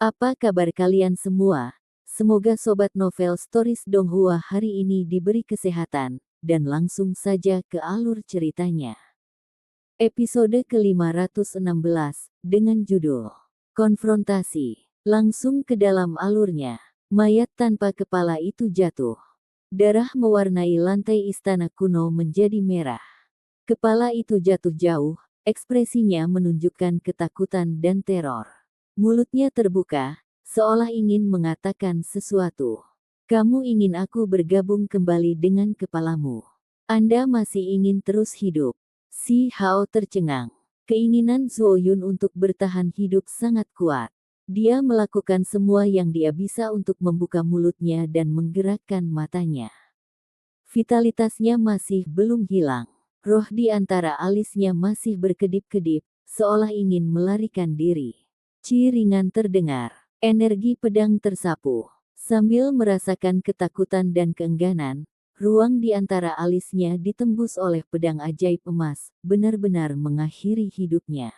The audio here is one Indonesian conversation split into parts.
Apa kabar kalian semua? Semoga Sobat Novel Stories Donghua hari ini diberi kesehatan, dan langsung saja ke alur ceritanya. Episode ke-516, dengan judul Konfrontasi. Langsung ke dalam alurnya, mayat tanpa kepala itu jatuh. Darah mewarnai lantai istana kuno menjadi merah. Kepala itu jatuh jauh, ekspresinya menunjukkan ketakutan dan teror. Mulutnya terbuka, seolah ingin mengatakan sesuatu. Kamu ingin aku bergabung kembali dengan kepalamu. Anda masih ingin terus hidup. Si Hao tercengang. Keinginan Zhou Yun untuk bertahan hidup sangat kuat. Dia melakukan semua yang dia bisa untuk membuka mulutnya dan menggerakkan matanya. Vitalitasnya masih belum hilang. Roh di antara alisnya masih berkedip-kedip, seolah ingin melarikan diri. Ciringan terdengar. Energi pedang tersapu. Sambil merasakan ketakutan dan keengganan, ruang di antara alisnya ditembus oleh pedang ajaib emas, benar-benar mengakhiri hidupnya.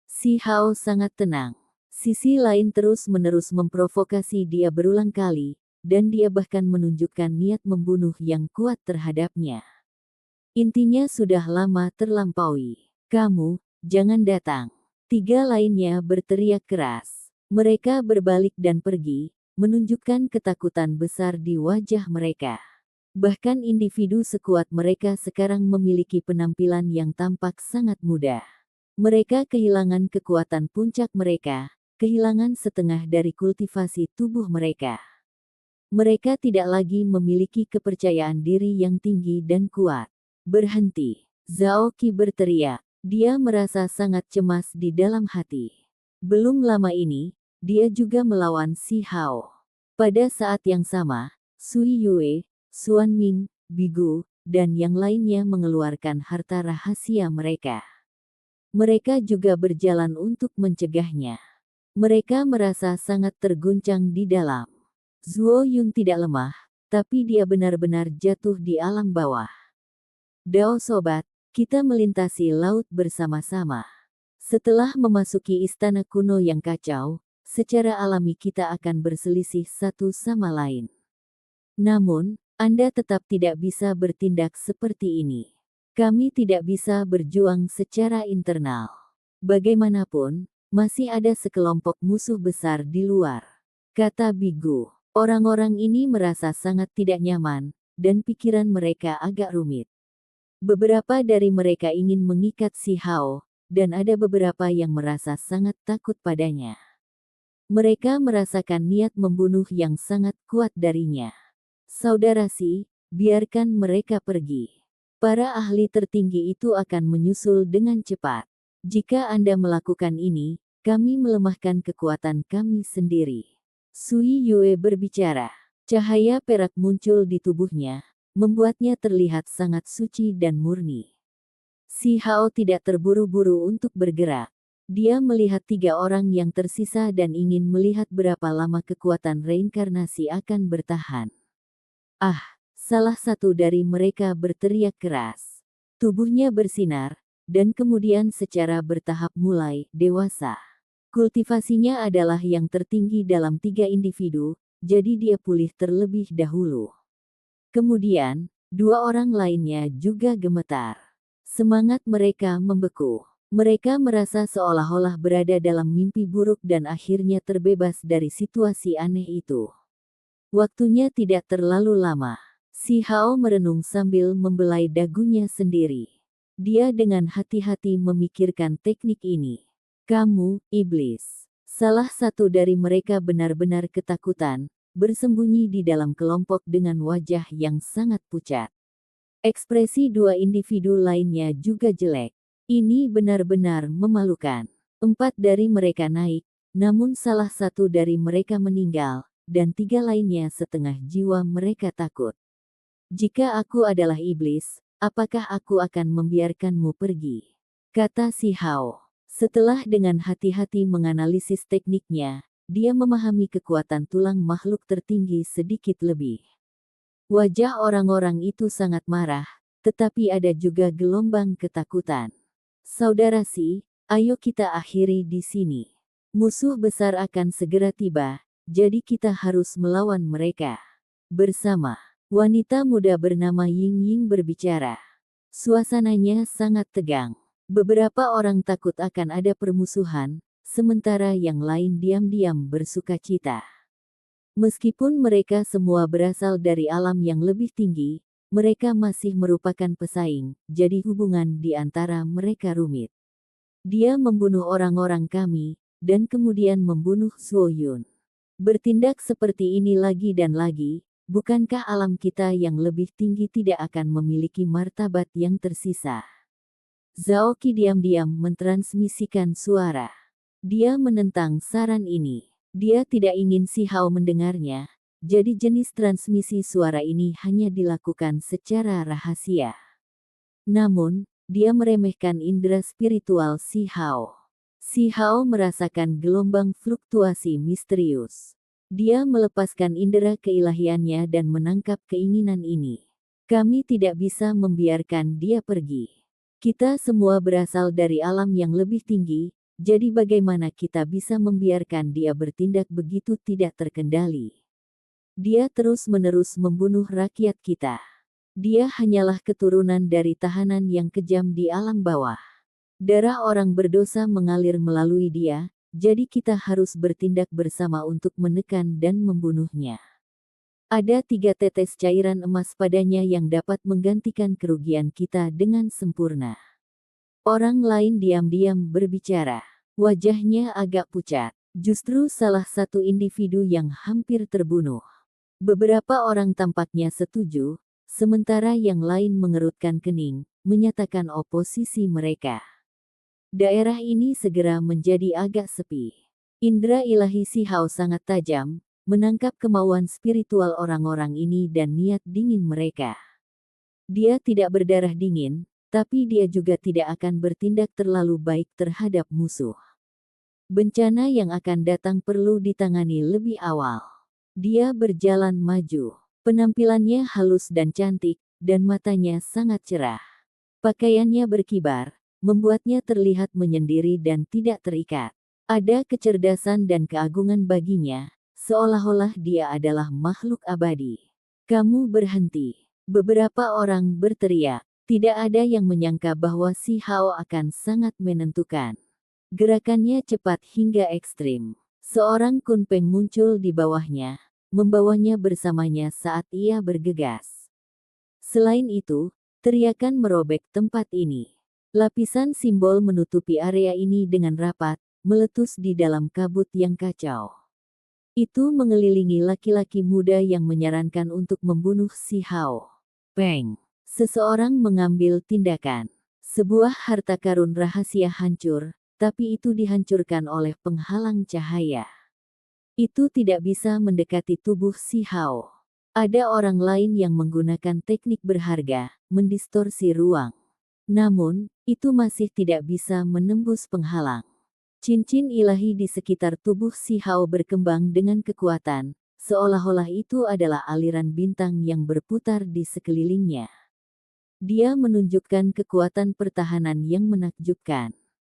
Si Hao sangat tenang. Sisi lain terus-menerus memprovokasi dia berulang kali, dan dia bahkan menunjukkan niat membunuh yang kuat terhadapnya. Intinya sudah lama terlampaui. Kamu, jangan datang. Tiga lainnya berteriak keras. Mereka berbalik dan pergi, menunjukkan ketakutan besar di wajah mereka. Bahkan individu sekuat mereka sekarang memiliki penampilan yang tampak sangat mudah. Mereka kehilangan kekuatan puncak mereka, kehilangan setengah dari kultivasi tubuh mereka. Mereka tidak lagi memiliki kepercayaan diri yang tinggi dan kuat. Berhenti, Zhao Qi berteriak. Dia merasa sangat cemas di dalam hati. Belum lama ini, dia juga melawan Si Hao. Pada saat yang sama, Sui Yue, Xuan Ming, Bigu, dan yang lainnya mengeluarkan harta rahasia mereka. Mereka juga berjalan untuk mencegahnya. Mereka merasa sangat terguncang di dalam. Zhou Yun tidak lemah, tapi dia benar-benar jatuh di alam bawah. Dao sobat, kita melintasi laut bersama-sama. Setelah memasuki istana kuno yang kacau, secara alami kita akan berselisih satu sama lain. Namun, Anda tetap tidak bisa bertindak seperti ini. Kami tidak bisa berjuang secara internal. Bagaimanapun, masih ada sekelompok musuh besar di luar, kata Bigu. Orang-orang ini merasa sangat tidak nyaman, dan pikiran mereka agak rumit. Beberapa dari mereka ingin mengikat Si Hao, dan ada beberapa yang merasa sangat takut padanya. Mereka merasakan niat membunuh yang sangat kuat darinya. Saudara Si, biarkan mereka pergi. Para ahli tertinggi itu akan menyusul dengan cepat. Jika Anda melakukan ini, kami melemahkan kekuatan kami sendiri. Sui Yue berbicara. Cahaya perak muncul di tubuhnya, membuatnya terlihat sangat suci dan murni. Si Hao tidak terburu-buru untuk bergerak. Dia melihat tiga orang yang tersisa dan ingin melihat berapa lama kekuatan reinkarnasi akan bertahan. Ah, salah satu dari mereka berteriak keras. Tubuhnya bersinar, dan kemudian secara bertahap mulai dewasa. Kultivasinya adalah yang tertinggi dalam tiga individu, jadi dia pulih terlebih dahulu. Kemudian, dua orang lainnya juga gemetar. Semangat mereka membeku. Mereka merasa seolah-olah berada dalam mimpi buruk dan akhirnya terbebas dari situasi aneh itu. Waktunya tidak terlalu lama. Si Hao merenung sambil membelai dagunya sendiri. Dia dengan hati-hati memikirkan teknik ini. Kamu, iblis. Salah satu dari mereka benar-benar ketakutan, bersembunyi di dalam kelompok dengan wajah yang sangat pucat. Ekspresi dua individu lainnya juga jelek. Ini benar-benar memalukan. 4 dari mereka naik, namun salah satu dari mereka meninggal, dan 3 lainnya setengah jiwa mereka takut. Jika aku adalah iblis, apakah aku akan membiarkanmu pergi? Kata Si Hao. Setelah dengan hati-hati menganalisis tekniknya, dia memahami kekuatan tulang makhluk tertinggi sedikit lebih. Wajah orang-orang itu sangat marah, tetapi ada juga gelombang ketakutan. Saudara Si, ayo kita akhiri di sini. Musuh besar akan segera tiba, jadi kita harus melawan mereka. Bersama, wanita muda bernama Ying Ying berbicara. Suasananya sangat tegang. Beberapa orang takut akan ada permusuhan, sementara yang lain diam-diam bersukacita. Meskipun mereka semua berasal dari alam yang lebih tinggi, mereka masih merupakan pesaing, jadi hubungan di antara mereka rumit. Dia membunuh orang-orang kami, dan kemudian membunuh Zuo Yun. Bertindak seperti ini lagi dan lagi, bukankah alam kita yang lebih tinggi tidak akan memiliki martabat yang tersisa? Zhao Qi diam-diam mentransmisikan suara. Dia menentang saran ini. Dia tidak ingin Si Hao mendengarnya, jadi jenis transmisi suara ini hanya dilakukan secara rahasia. Namun, dia meremehkan indera spiritual Si Hao. Si Hao merasakan gelombang fluktuasi misterius. Dia melepaskan indera keilahiannya dan menangkap keinginan ini. Kami tidak bisa membiarkan dia pergi. Kita semua berasal dari alam yang lebih tinggi, jadi bagaimana kita bisa membiarkan dia bertindak begitu tidak terkendali? Dia terus-menerus membunuh rakyat kita. Dia hanyalah keturunan dari tahanan yang kejam di alam bawah. Darah orang berdosa mengalir melalui dia, jadi kita harus bertindak bersama untuk menekan dan membunuhnya. Ada 3 tetes cairan emas padanya yang dapat menggantikan kerugian kita dengan sempurna. Orang lain diam-diam berbicara. Wajahnya agak pucat. Justru salah satu individu yang hampir terbunuh. Beberapa orang tampaknya setuju, sementara yang lain mengerutkan kening, menyatakan oposisi mereka. Daerah ini segera menjadi agak sepi. Indra ilahi Si Hao sangat tajam, menangkap kemauan spiritual orang-orang ini dan niat dingin mereka. Dia tidak berdarah dingin, tapi dia juga tidak akan bertindak terlalu baik terhadap musuh. Bencana yang akan datang perlu ditangani lebih awal. Dia berjalan maju. Penampilannya halus dan cantik, dan matanya sangat cerah. Pakaiannya berkibar, membuatnya terlihat menyendiri dan tidak terikat. Ada kecerdasan dan keagungan baginya, seolah-olah dia adalah makhluk abadi. Kamu berhenti. Beberapa orang berteriak. Tidak ada yang menyangka bahwa Si Hao akan sangat menentukan. Gerakannya cepat hingga ekstrim. Seorang kunpeng muncul di bawahnya, membawanya bersamanya saat ia bergegas. Selain itu, teriakan merobek tempat ini. Lapisan simbol menutupi area ini dengan rapat, meletus di dalam kabut yang kacau. Itu mengelilingi laki-laki muda yang menyarankan untuk membunuh Si Hao. Peng! Seseorang mengambil tindakan. Sebuah harta karun rahasia hancur, tapi itu dihancurkan oleh penghalang cahaya. Itu tidak bisa mendekati tubuh Si Hao. Ada orang lain yang menggunakan teknik berharga, mendistorsi ruang. Namun, itu masih tidak bisa menembus penghalang. Cincin ilahi di sekitar tubuh Si Hao berkembang dengan kekuatan, seolah-olah itu adalah aliran bintang yang berputar di sekelilingnya. Dia menunjukkan kekuatan pertahanan yang menakjubkan.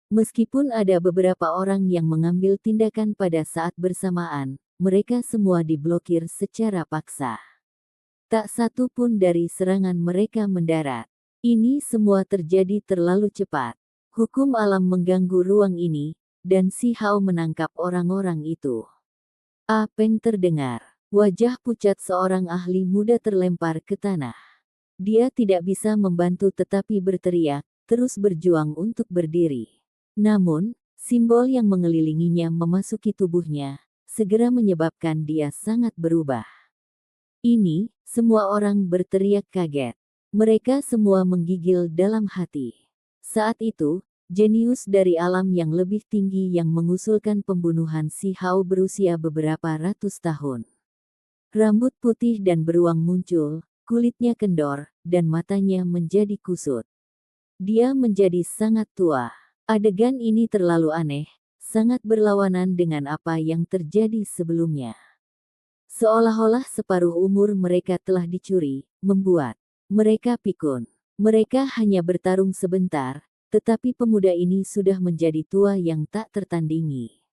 Meskipun ada beberapa orang yang mengambil tindakan pada saat bersamaan, mereka semua diblokir secara paksa. Tak satu pun dari serangan mereka mendarat. Ini semua terjadi terlalu cepat. Hukum alam mengganggu ruang ini, dan Si Hao menangkap orang-orang itu. Peng terdengar. Wajah pucat seorang ahli muda terlempar ke tanah. Dia tidak bisa membantu tetapi berteriak, terus berjuang untuk berdiri. Namun, simbol yang mengelilinginya memasuki tubuhnya, segera menyebabkan dia sangat berubah. Ini, semua orang berteriak kaget. Mereka semua menggigil dalam hati. Saat itu, jenius dari alam yang lebih tinggi yang mengusulkan pembunuhan Si Hao berusia beberapa ratus tahun. Rambut putih dan beruang muncul, kulitnya kendor, dan matanya menjadi kusut. Dia menjadi sangat tua. Adegan ini terlalu aneh, sangat berlawanan dengan apa yang terjadi sebelumnya. Seolah-olah separuh umur mereka telah dicuri, membuat mereka pikun. Mereka hanya bertarung sebentar, tetapi pemuda ini sudah menjadi tua yang tak tertandingi.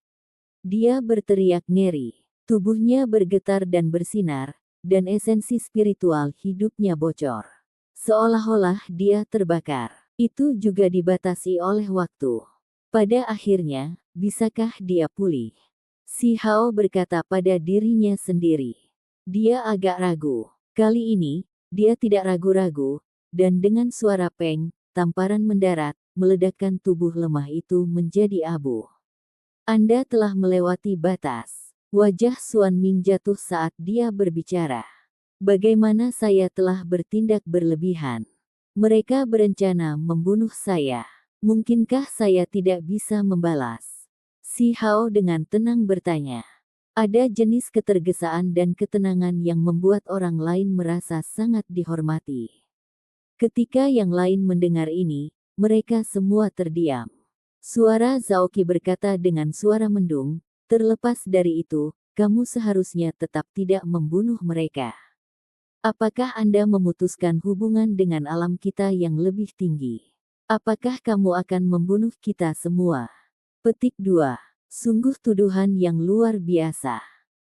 Dia berteriak ngeri. Tubuhnya bergetar dan bersinar, dan esensi spiritual hidupnya bocor. Seolah-olah dia terbakar. Itu juga dibatasi oleh waktu. Pada akhirnya, bisakah dia pulih? Si Hao berkata pada dirinya sendiri. Dia agak ragu. Kali ini, dia tidak ragu-ragu, dan dengan suara peng, tamparan mendarat, meledakkan tubuh lemah itu menjadi abu. Anda telah melewati batas. Wajah Xuan Ming jatuh saat dia berbicara. Bagaimana saya telah bertindak berlebihan? Mereka berencana membunuh saya. Mungkinkah saya tidak bisa membalas? Si Hao dengan tenang bertanya. Ada jenis ketergesaan dan ketenangan yang membuat orang lain merasa sangat dihormati. Ketika yang lain mendengar ini, mereka semua terdiam. Suara Zhao Qi berkata dengan suara mendung, terlepas dari itu, kamu seharusnya tetap tidak membunuh mereka. Apakah Anda memutuskan hubungan dengan alam kita yang lebih tinggi? Apakah kamu akan membunuh kita semua? Petik 2. Sungguh tuduhan yang luar biasa.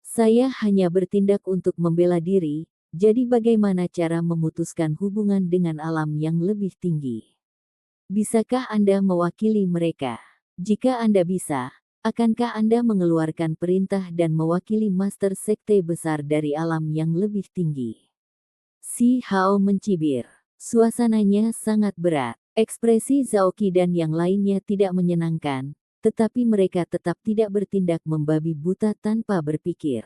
Saya hanya bertindak untuk membela diri, jadi bagaimana cara memutuskan hubungan dengan alam yang lebih tinggi? Bisakah Anda mewakili mereka? Jika Anda bisa, akankah Anda mengeluarkan perintah dan mewakili master sekte besar dari alam yang lebih tinggi? Si Hao mencibir. Suasananya sangat berat. Ekspresi Zhao Qi dan yang lainnya tidak menyenangkan, tetapi mereka tetap tidak bertindak membabi buta tanpa berpikir.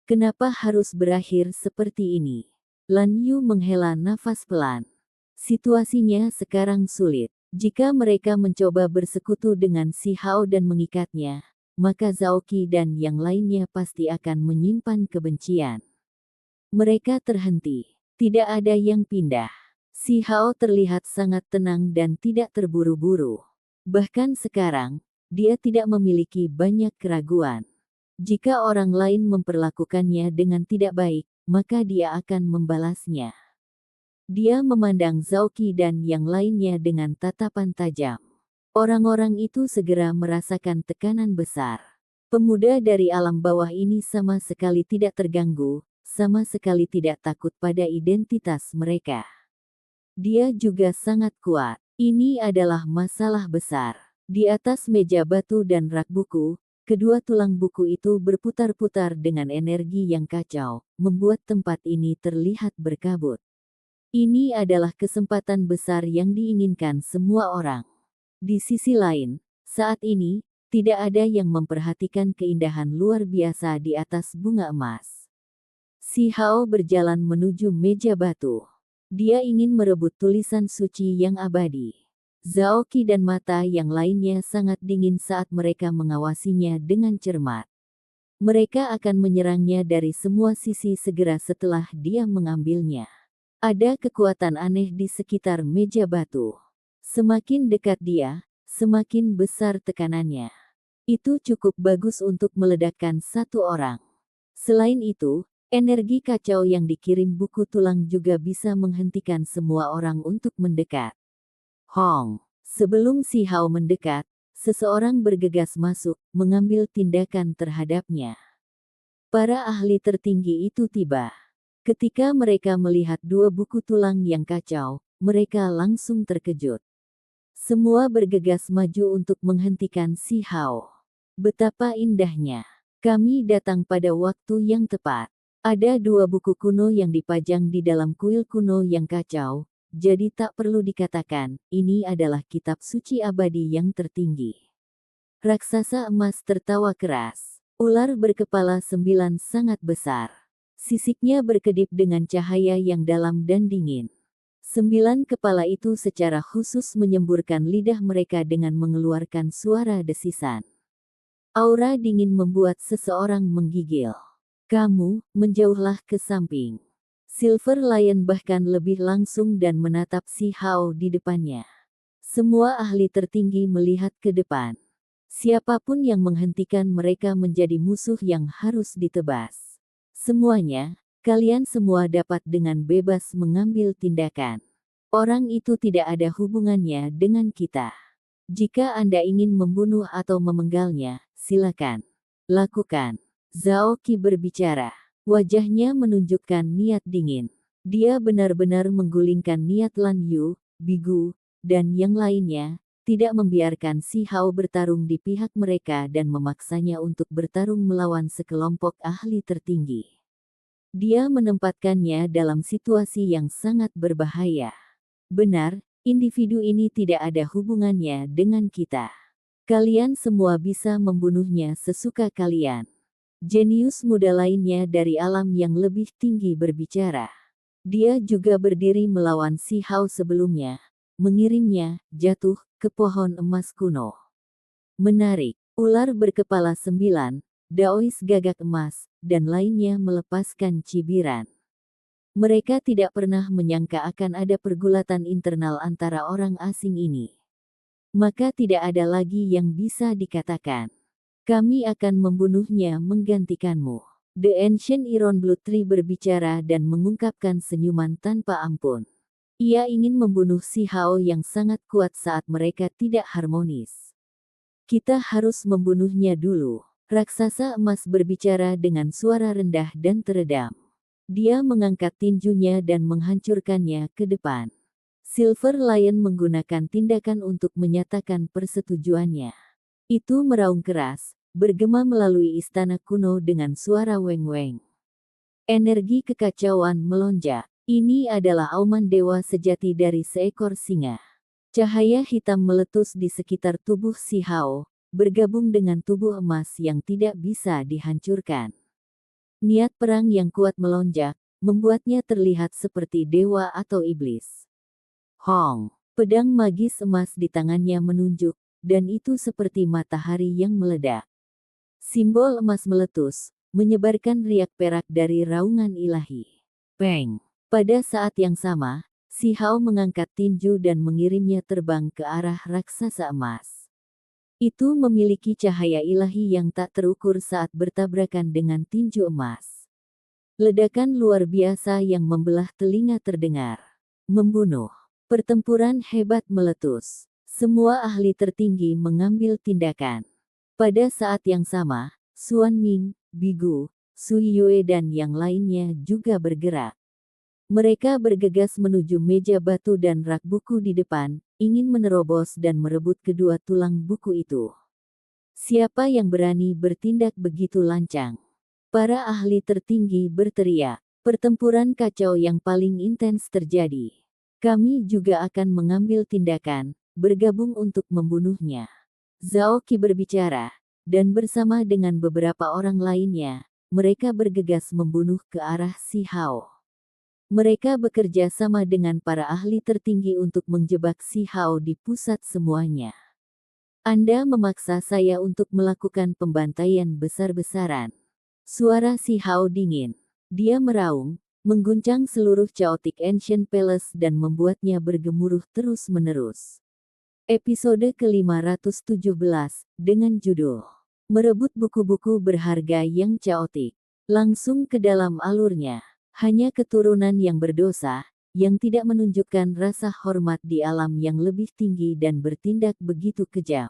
Kenapa harus berakhir seperti ini? Lan Yu menghela nafas pelan. Situasinya sekarang sulit. Jika mereka mencoba bersekutu dengan si Hao dan mengikatnya, maka Zhao Qi dan yang lainnya pasti akan menyimpan kebencian. Mereka terhenti. Tidak ada yang pindah. Si Hao terlihat sangat tenang dan tidak terburu-buru. Bahkan sekarang, dia tidak memiliki banyak keraguan. Jika orang lain memperlakukannya dengan tidak baik, maka dia akan membalasnya. Dia memandang Zhao Qi dan yang lainnya dengan tatapan tajam. Orang-orang itu segera merasakan tekanan besar. Pemuda dari alam bawah ini sama sekali tidak terganggu, sama sekali tidak takut pada identitas mereka. Dia juga sangat kuat. Ini adalah masalah besar. Di atas meja batu dan rak buku, kedua tulang buku itu berputar-putar dengan energi yang kacau, membuat tempat ini terlihat berkabut. Ini adalah kesempatan besar yang diinginkan semua orang. Di sisi lain, saat ini, tidak ada yang memperhatikan keindahan luar biasa di atas bunga emas. Si Hao berjalan menuju meja batu. Dia ingin merebut tulisan suci yang abadi. Zhao Qi dan mata yang lainnya sangat dingin saat mereka mengawasinya dengan cermat. Mereka akan menyerangnya dari semua sisi segera setelah dia mengambilnya. Ada kekuatan aneh di sekitar meja batu. Semakin dekat dia, semakin besar tekanannya. Itu cukup bagus untuk meledakkan satu orang. Selain itu, energi kacau yang dikirim buku tulang juga bisa menghentikan semua orang untuk mendekat. Hong, sebelum si Hao mendekat, seseorang bergegas masuk, mengambil tindakan terhadapnya. Para ahli tertinggi itu tiba. Ketika mereka melihat dua buku tulang yang kacau, mereka langsung terkejut. Semua bergegas maju untuk menghentikan si Hao. Betapa indahnya. Kami datang pada waktu yang tepat. Ada dua buku kuno yang dipajang di dalam kuil kuno yang kacau, jadi tak perlu dikatakan, ini adalah kitab suci abadi yang tertinggi. Raksasa emas tertawa keras. Ular berkepala 9 sangat besar. Sisiknya berkedip dengan cahaya yang dalam dan dingin. 9 kepala itu secara khusus menyemburkan lidah mereka dengan mengeluarkan suara desisan. Aura dingin membuat seseorang menggigil. Kamu, menjauhlah ke samping. Silver Lion bahkan lebih langsung dan menatap si Hao di depannya. Semua ahli tertinggi melihat ke depan. Siapapun yang menghentikan mereka menjadi musuh yang harus ditebas. Semuanya, kalian semua dapat dengan bebas mengambil tindakan. Orang itu tidak ada hubungannya dengan kita. Jika Anda ingin membunuh atau memenggalnya, silakan. Lakukan. Zhao Qi berbicara. Wajahnya menunjukkan niat dingin. Dia benar-benar menggulingkan niat Lan Yu, Bigu, dan yang lainnya, tidak membiarkan Si Hao bertarung di pihak mereka dan memaksanya untuk bertarung melawan sekelompok ahli tertinggi. Dia menempatkannya dalam situasi yang sangat berbahaya. Benar, individu ini tidak ada hubungannya dengan kita. Kalian semua bisa membunuhnya sesuka kalian. Jenius muda lainnya dari alam yang lebih tinggi berbicara. Dia juga berdiri melawan Si Hao sebelumnya, mengirimnya jatuh ke pohon emas kuno. Menarik, ular berkepala 9, Daois gagak emas, dan lainnya melepaskan cibiran. Mereka tidak pernah menyangka akan ada pergulatan internal antara orang asing ini. Maka tidak ada lagi yang bisa dikatakan. Kami akan membunuhnya menggantikanmu. The Ancient Iron Blood Tree berbicara dan mengungkapkan senyuman tanpa ampun. Ia ingin membunuh Si Hao yang sangat kuat saat mereka tidak harmonis. Kita harus membunuhnya dulu. Raksasa emas berbicara dengan suara rendah dan teredam. Dia mengangkat tinjunya dan menghancurkannya ke depan. Silver Lion menggunakan tindakan untuk menyatakan persetujuannya. Itu meraung keras, bergema melalui istana kuno dengan suara weng-weng. Energi kekacauan melonjak. Ini adalah auman dewa sejati dari seekor singa. Cahaya hitam meletus di sekitar tubuh Si Hao, bergabung dengan tubuh emas yang tidak bisa dihancurkan. Niat perang yang kuat melonjak, membuatnya terlihat seperti dewa atau iblis. Hong, pedang magis emas di tangannya menunjuk, dan itu seperti matahari yang meledak. Simbol emas meletus, menyebarkan riak perak dari raungan ilahi. Peng! Pada saat yang sama, Si Hao mengangkat tinju dan mengirimnya terbang ke arah raksasa emas. Itu memiliki cahaya ilahi yang tak terukur saat bertabrakan dengan tinju emas. Ledakan luar biasa yang membelah telinga terdengar. Membunuh. Pertempuran hebat meletus. Semua ahli tertinggi mengambil tindakan. Pada saat yang sama, Xuan Ming, Bigu, Sui Yue dan yang lainnya juga bergerak. Mereka bergegas menuju meja batu dan rak buku di depan, ingin menerobos dan merebut kedua tulang buku itu. Siapa yang berani bertindak begitu lancang? Para ahli tertinggi berteriak. Pertempuran kacau yang paling intens terjadi. Kami juga akan mengambil tindakan, bergabung untuk membunuhnya. Zhao Qi berbicara, dan bersama dengan beberapa orang lainnya, mereka bergegas membunuh ke arah Si Hao. Mereka bekerja sama dengan para ahli tertinggi untuk menjebak Si Hao di pusat semuanya. Anda memaksa saya untuk melakukan pembantaian besar-besaran. Suara Si Hao dingin. Dia meraung, mengguncang seluruh Chaotic Ancient Palace dan membuatnya bergemuruh terus-menerus. Episode ke-517, dengan judul Merebut Buku-buku Berharga yang Chaotic. Langsung ke dalam alurnya. Hanya keturunan yang berdosa, yang tidak menunjukkan rasa hormat di alam yang lebih tinggi dan bertindak begitu kejam.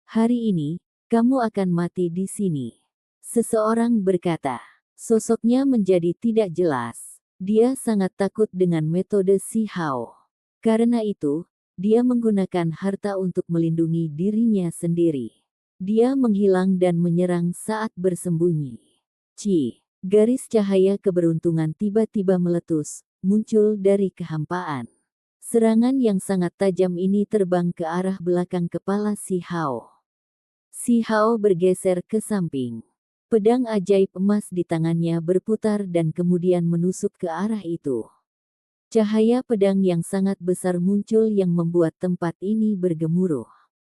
Hari ini, kamu akan mati di sini. Seseorang berkata. Sosoknya menjadi tidak jelas. Dia sangat takut dengan metode Si Hao. Karena itu, dia menggunakan harta untuk melindungi dirinya sendiri. Dia menghilang dan menyerang saat bersembunyi. Garis cahaya keberuntungan tiba-tiba meletus, muncul dari kehampaan. Serangan yang sangat tajam ini terbang ke arah belakang kepala Si Hao. Si Hao bergeser ke samping. Pedang ajaib emas di tangannya berputar dan kemudian menusuk ke arah itu. Cahaya pedang yang sangat besar muncul yang membuat tempat ini bergemuruh.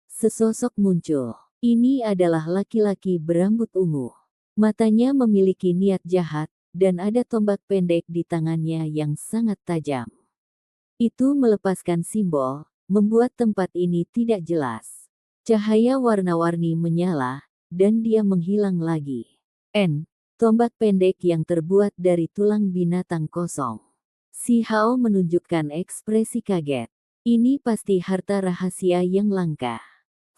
Sesosok muncul. Ini adalah laki-laki berambut ungu. Matanya memiliki niat jahat, dan ada tombak pendek di tangannya yang sangat tajam. Itu melepaskan simbol, membuat tempat ini tidak jelas. Cahaya warna-warni menyala, dan dia menghilang lagi. Tombak pendek yang terbuat dari tulang binatang kosong. Si Hao menunjukkan ekspresi kaget. Ini pasti harta rahasia yang langka.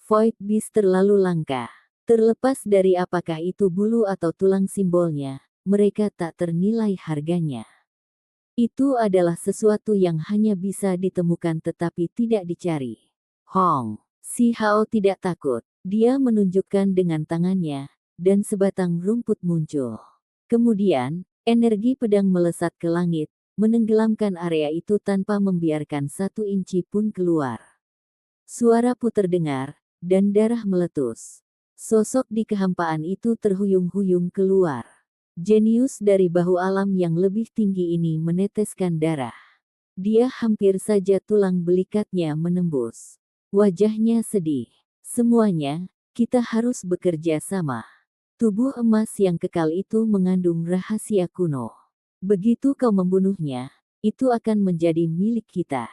Void Beast terlalu langka. Terlepas dari apakah itu bulu atau tulang simbolnya, mereka tak ternilai harganya. Itu adalah sesuatu yang hanya bisa ditemukan tetapi tidak dicari. Hong, si Hao tidak takut. Dia menunjukkan dengan tangannya, dan sebatang rumput muncul. Kemudian, energi pedang melesat ke langit, menenggelamkan area itu tanpa membiarkan 1 inci pun keluar. Suara puter dengar, dan darah meletus. Sosok di kehampaan itu terhuyung-huyung keluar. Jenius dari bahu alam yang lebih tinggi ini meneteskan darah. Dia hampir saja tulang belikatnya menembus. Wajahnya sedih. Semuanya, kita harus bekerja sama. Tubuh emas yang kekal itu mengandung rahasia kuno. Begitu kau membunuhnya, itu akan menjadi milik kita.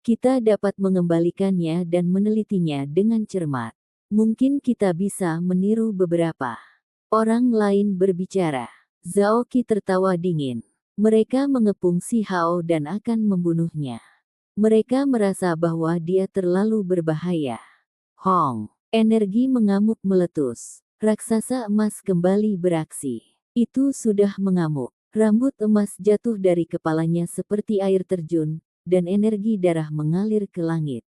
Kita dapat mengembalikannya dan menelitinya dengan cermat. Mungkin kita bisa meniru beberapa orang lain berbicara. Zhao Qi tertawa dingin. Mereka mengepung si Hao dan akan membunuhnya. Mereka merasa bahwa dia terlalu berbahaya. Hong, energi mengamuk meletus. Raksasa emas kembali beraksi. Itu sudah mengamuk. Rambut emas jatuh dari kepalanya seperti air terjun, dan energi darah mengalir ke langit.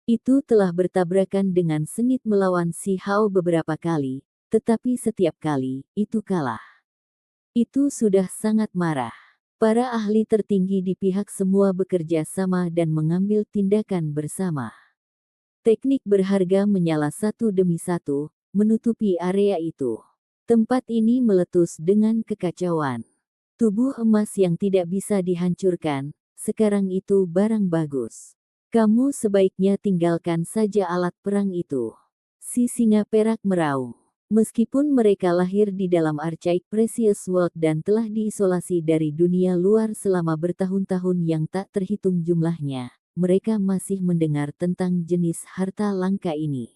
Itu telah bertabrakan dengan sengit melawan si Hao beberapa kali, tetapi setiap kali, itu kalah. Itu sudah sangat marah. Para ahli tertinggi di pihak semua bekerja sama dan mengambil tindakan bersama. Teknik berharga menyala satu demi satu, menutupi area itu. Tempat ini meletus dengan kekacauan. Tubuh emas yang tidak bisa dihancurkan, sekarang itu barang bagus. Kamu sebaiknya tinggalkan saja alat perang itu. Si singa perak meraung. Meskipun mereka lahir di dalam Archaic Precious World dan telah diisolasi dari dunia luar selama bertahun-tahun yang tak terhitung jumlahnya, mereka masih mendengar tentang jenis harta langka ini.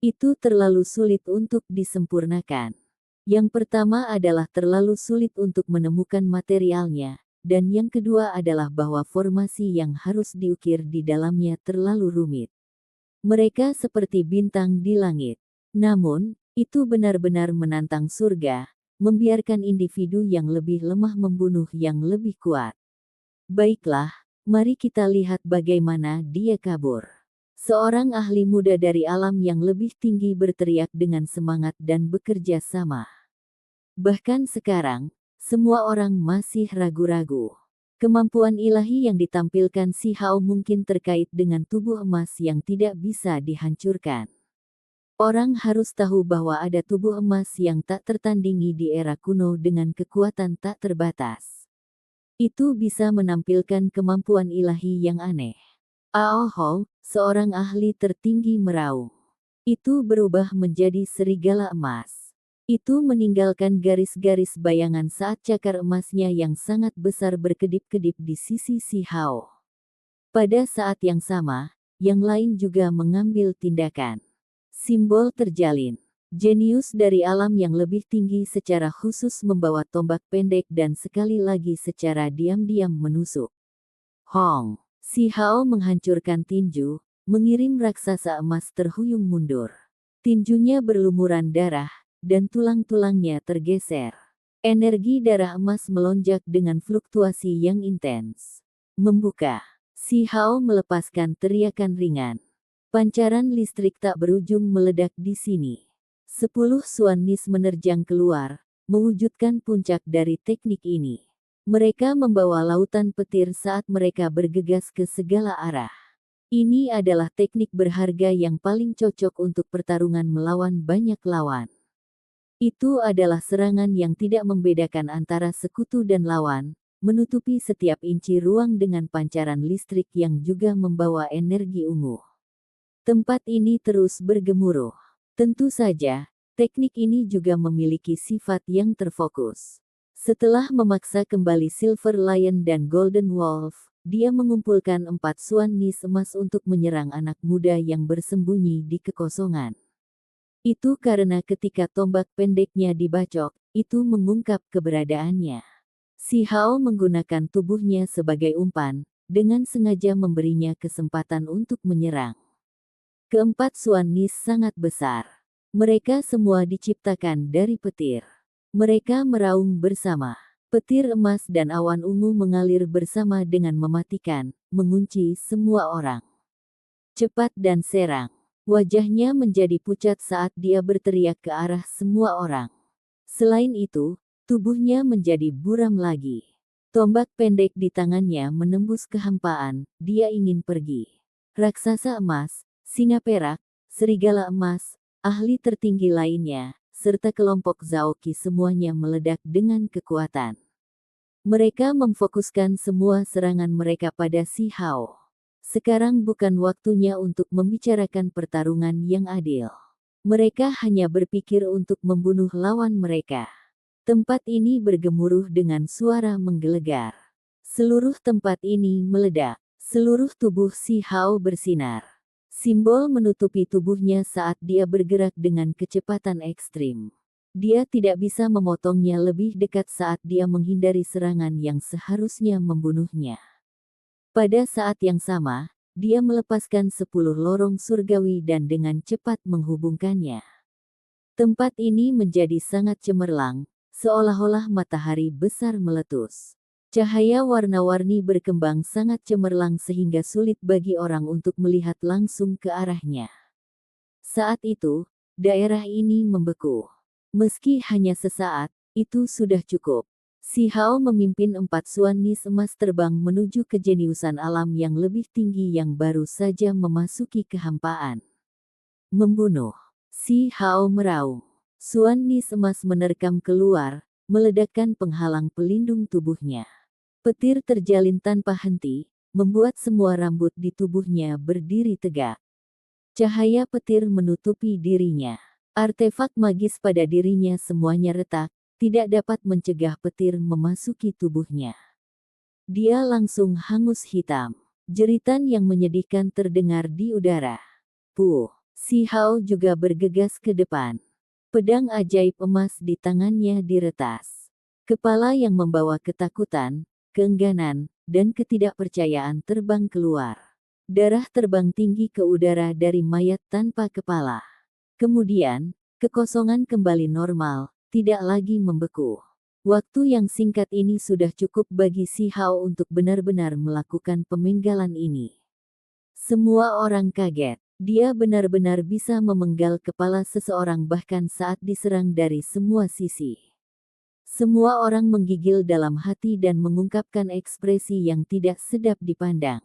Itu terlalu sulit untuk disempurnakan. Yang pertama adalah terlalu sulit untuk menemukan materialnya, dan yang kedua adalah bahwa formasi yang harus diukir di dalamnya terlalu rumit. Mereka seperti bintang di langit. Namun, itu benar-benar menantang surga, membiarkan individu yang lebih lemah membunuh yang lebih kuat. Baiklah, mari kita lihat bagaimana dia kabur. Seorang ahli muda dari alam yang lebih tinggi berteriak dengan semangat dan bekerja sama. Bahkan sekarang, semua orang masih ragu-ragu. Kemampuan ilahi yang ditampilkan si Hao mungkin terkait dengan tubuh emas yang tidak bisa dihancurkan. Orang harus tahu bahwa ada tubuh emas yang tak tertandingi di era kuno dengan kekuatan tak terbatas. Itu bisa menampilkan kemampuan ilahi yang aneh. Ao Hou, seorang ahli tertinggi meraung. Itu berubah menjadi serigala emas. Itu meninggalkan garis-garis bayangan saat cakar emasnya yang sangat besar berkedip-kedip di sisi si Hao. Pada saat yang sama, yang lain juga mengambil tindakan. Simbol terjalin. Jenius dari alam yang lebih tinggi secara khusus membawa tombak pendek dan sekali lagi secara diam-diam menusuk. Hong, si Hao menghancurkan tinju, mengirim raksasa emas terhuyung mundur. Tinjunya berlumuran darah, dan tulang-tulangnya tergeser. Energi darah emas melonjak dengan fluktuasi yang intens. Membuka. Si Hao melepaskan teriakan ringan. Pancaran listrik tak berujung meledak di sini. 10 suan nis menerjang keluar, mewujudkan puncak dari teknik ini. Mereka membawa lautan petir saat mereka bergegas ke segala arah. Ini adalah teknik berharga yang paling cocok untuk pertarungan melawan banyak lawan. Itu adalah serangan yang tidak membedakan antara sekutu dan lawan, menutupi setiap inci ruang dengan pancaran listrik yang juga membawa energi ungu. Tempat ini terus bergemuruh. Tentu saja, teknik ini juga memiliki sifat yang terfokus. Setelah memaksa kembali Silver Lion dan Golden Wolf, dia mengumpulkan 4 suan nis emas untuk menyerang anak muda yang bersembunyi di kekosongan. Itu karena ketika tombak pendeknya dibacok, itu mengungkap keberadaannya. Si Hao menggunakan tubuhnya sebagai umpan, dengan sengaja memberinya kesempatan untuk menyerang. Keempat suan nis sangat besar. Mereka semua diciptakan dari petir. Mereka meraung bersama. Petir emas dan awan ungu mengalir bersama dengan mematikan, mengunci semua orang. Cepat dan serang. Wajahnya menjadi pucat saat dia berteriak ke arah semua orang. Selain itu, tubuhnya menjadi buram lagi. Tombak pendek di tangannya menembus kehampaan, dia ingin pergi. Raksasa emas, singa perak, serigala emas, ahli tertinggi lainnya, serta kelompok Zaoki semuanya meledak dengan kekuatan. Mereka memfokuskan semua serangan mereka pada Si Hao. Sekarang bukan waktunya untuk membicarakan pertarungan yang adil. Mereka hanya berpikir untuk membunuh lawan mereka. Tempat ini bergemuruh dengan suara menggelegar. Seluruh tempat ini meledak. Seluruh tubuh Si Hao bersinar. Simbol menutupi tubuhnya saat dia bergerak dengan kecepatan ekstrim. Dia tidak bisa memotongnya lebih dekat saat dia menghindari serangan yang seharusnya membunuhnya. Pada saat yang sama, dia melepaskan 10 lorong surgawi dan dengan cepat menghubungkannya. Tempat ini menjadi sangat cemerlang, seolah-olah matahari besar meletus. Cahaya warna-warni berkembang sangat cemerlang sehingga sulit bagi orang untuk melihat langsung ke arahnya. Saat itu, daerah ini membeku. Meski hanya sesaat, itu sudah cukup. Si Hao memimpin 4 Suan Nis emas terbang menuju kejeniusan alam yang lebih tinggi yang baru saja memasuki kehampaan. Membunuh. Si Hao meraung. Suan Nis emas menerkam keluar, meledakkan penghalang pelindung tubuhnya. Petir terjalin tanpa henti, membuat semua rambut di tubuhnya berdiri tegak. Cahaya petir menutupi dirinya. Artefak magis pada dirinya semuanya retak, tidak dapat mencegah petir memasuki tubuhnya. Dia langsung hangus hitam. Jeritan yang menyedihkan terdengar di udara. Puh, Si Hao juga bergegas ke depan. Pedang ajaib emas di tangannya diretas. Kepala yang membawa ketakutan, keengganan, dan ketidakpercayaan terbang keluar. Darah terbang tinggi ke udara dari mayat tanpa kepala. Kemudian, kekosongan kembali normal, tidak lagi membeku. Waktu yang singkat ini sudah cukup bagi Si Hao untuk benar-benar melakukan pemenggalan ini. Semua orang kaget. Dia benar-benar bisa memenggal kepala seseorang bahkan saat diserang dari semua sisi. Semua orang menggigil dalam hati dan mengungkapkan ekspresi yang tidak sedap dipandang.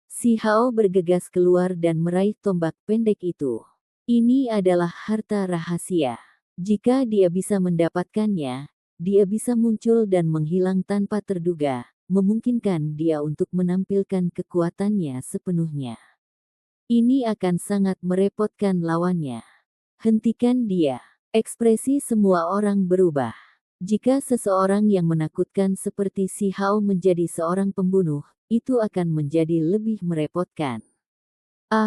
Si Hao bergegas keluar dan meraih tombak pendek itu. Ini adalah harta rahasia. Jika dia bisa mendapatkannya, dia bisa muncul dan menghilang tanpa terduga, memungkinkan dia untuk menampilkan kekuatannya sepenuhnya. Ini akan sangat merepotkan lawannya. Hentikan dia. Ekspresi semua orang berubah. Jika seseorang yang menakutkan seperti Si Hao menjadi seorang pembunuh, itu akan menjadi lebih merepotkan.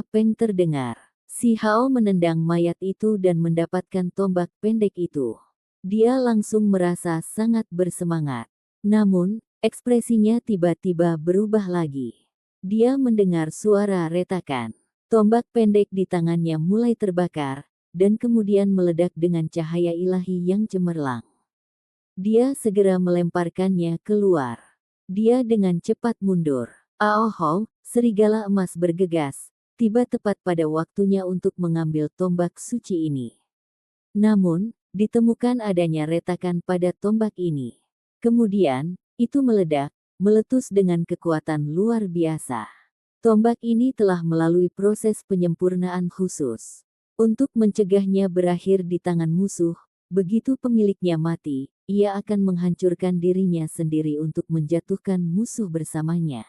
Peng terdengar. Si Hao menendang mayat itu dan mendapatkan tombak pendek itu. Dia langsung merasa sangat bersemangat. Namun, ekspresinya tiba-tiba berubah lagi. Dia mendengar suara retakan. Tombak pendek di tangannya mulai terbakar, dan kemudian meledak dengan cahaya ilahi yang cemerlang. Dia segera melemparkannya keluar. Dia dengan cepat mundur. Aohou, serigala emas bergegas, tiba tepat pada waktunya untuk mengambil tombak suci ini. Namun, ditemukan adanya retakan pada tombak ini. Kemudian, itu meledak, meletus dengan kekuatan luar biasa. Tombak ini telah melalui proses penyempurnaan khusus. Untuk mencegahnya berakhir di tangan musuh, begitu pemiliknya mati, ia akan menghancurkan dirinya sendiri untuk menjatuhkan musuh bersamanya.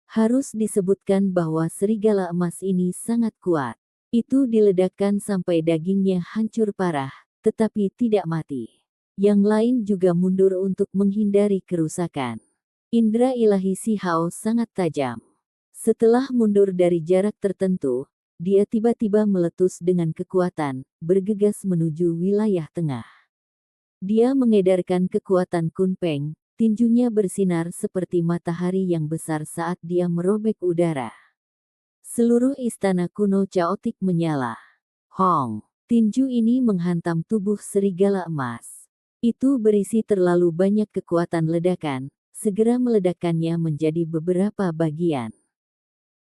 Harus disebutkan bahwa serigala emas ini sangat kuat. Itu diledakkan sampai dagingnya hancur parah, tetapi tidak mati. Yang lain juga mundur untuk menghindari kerusakan. Indra ilahi Si Hao sangat tajam. Setelah mundur dari jarak tertentu, dia tiba-tiba meletus dengan kekuatan, bergegas menuju wilayah tengah. Dia mengedarkan kekuatan Kunpeng, tinjunya bersinar seperti matahari yang besar saat dia merobek udara. Seluruh istana kuno caotik menyala. Hong! Tinju ini menghantam tubuh serigala emas. Itu berisi terlalu banyak kekuatan ledakan, segera meledakkannya menjadi beberapa bagian.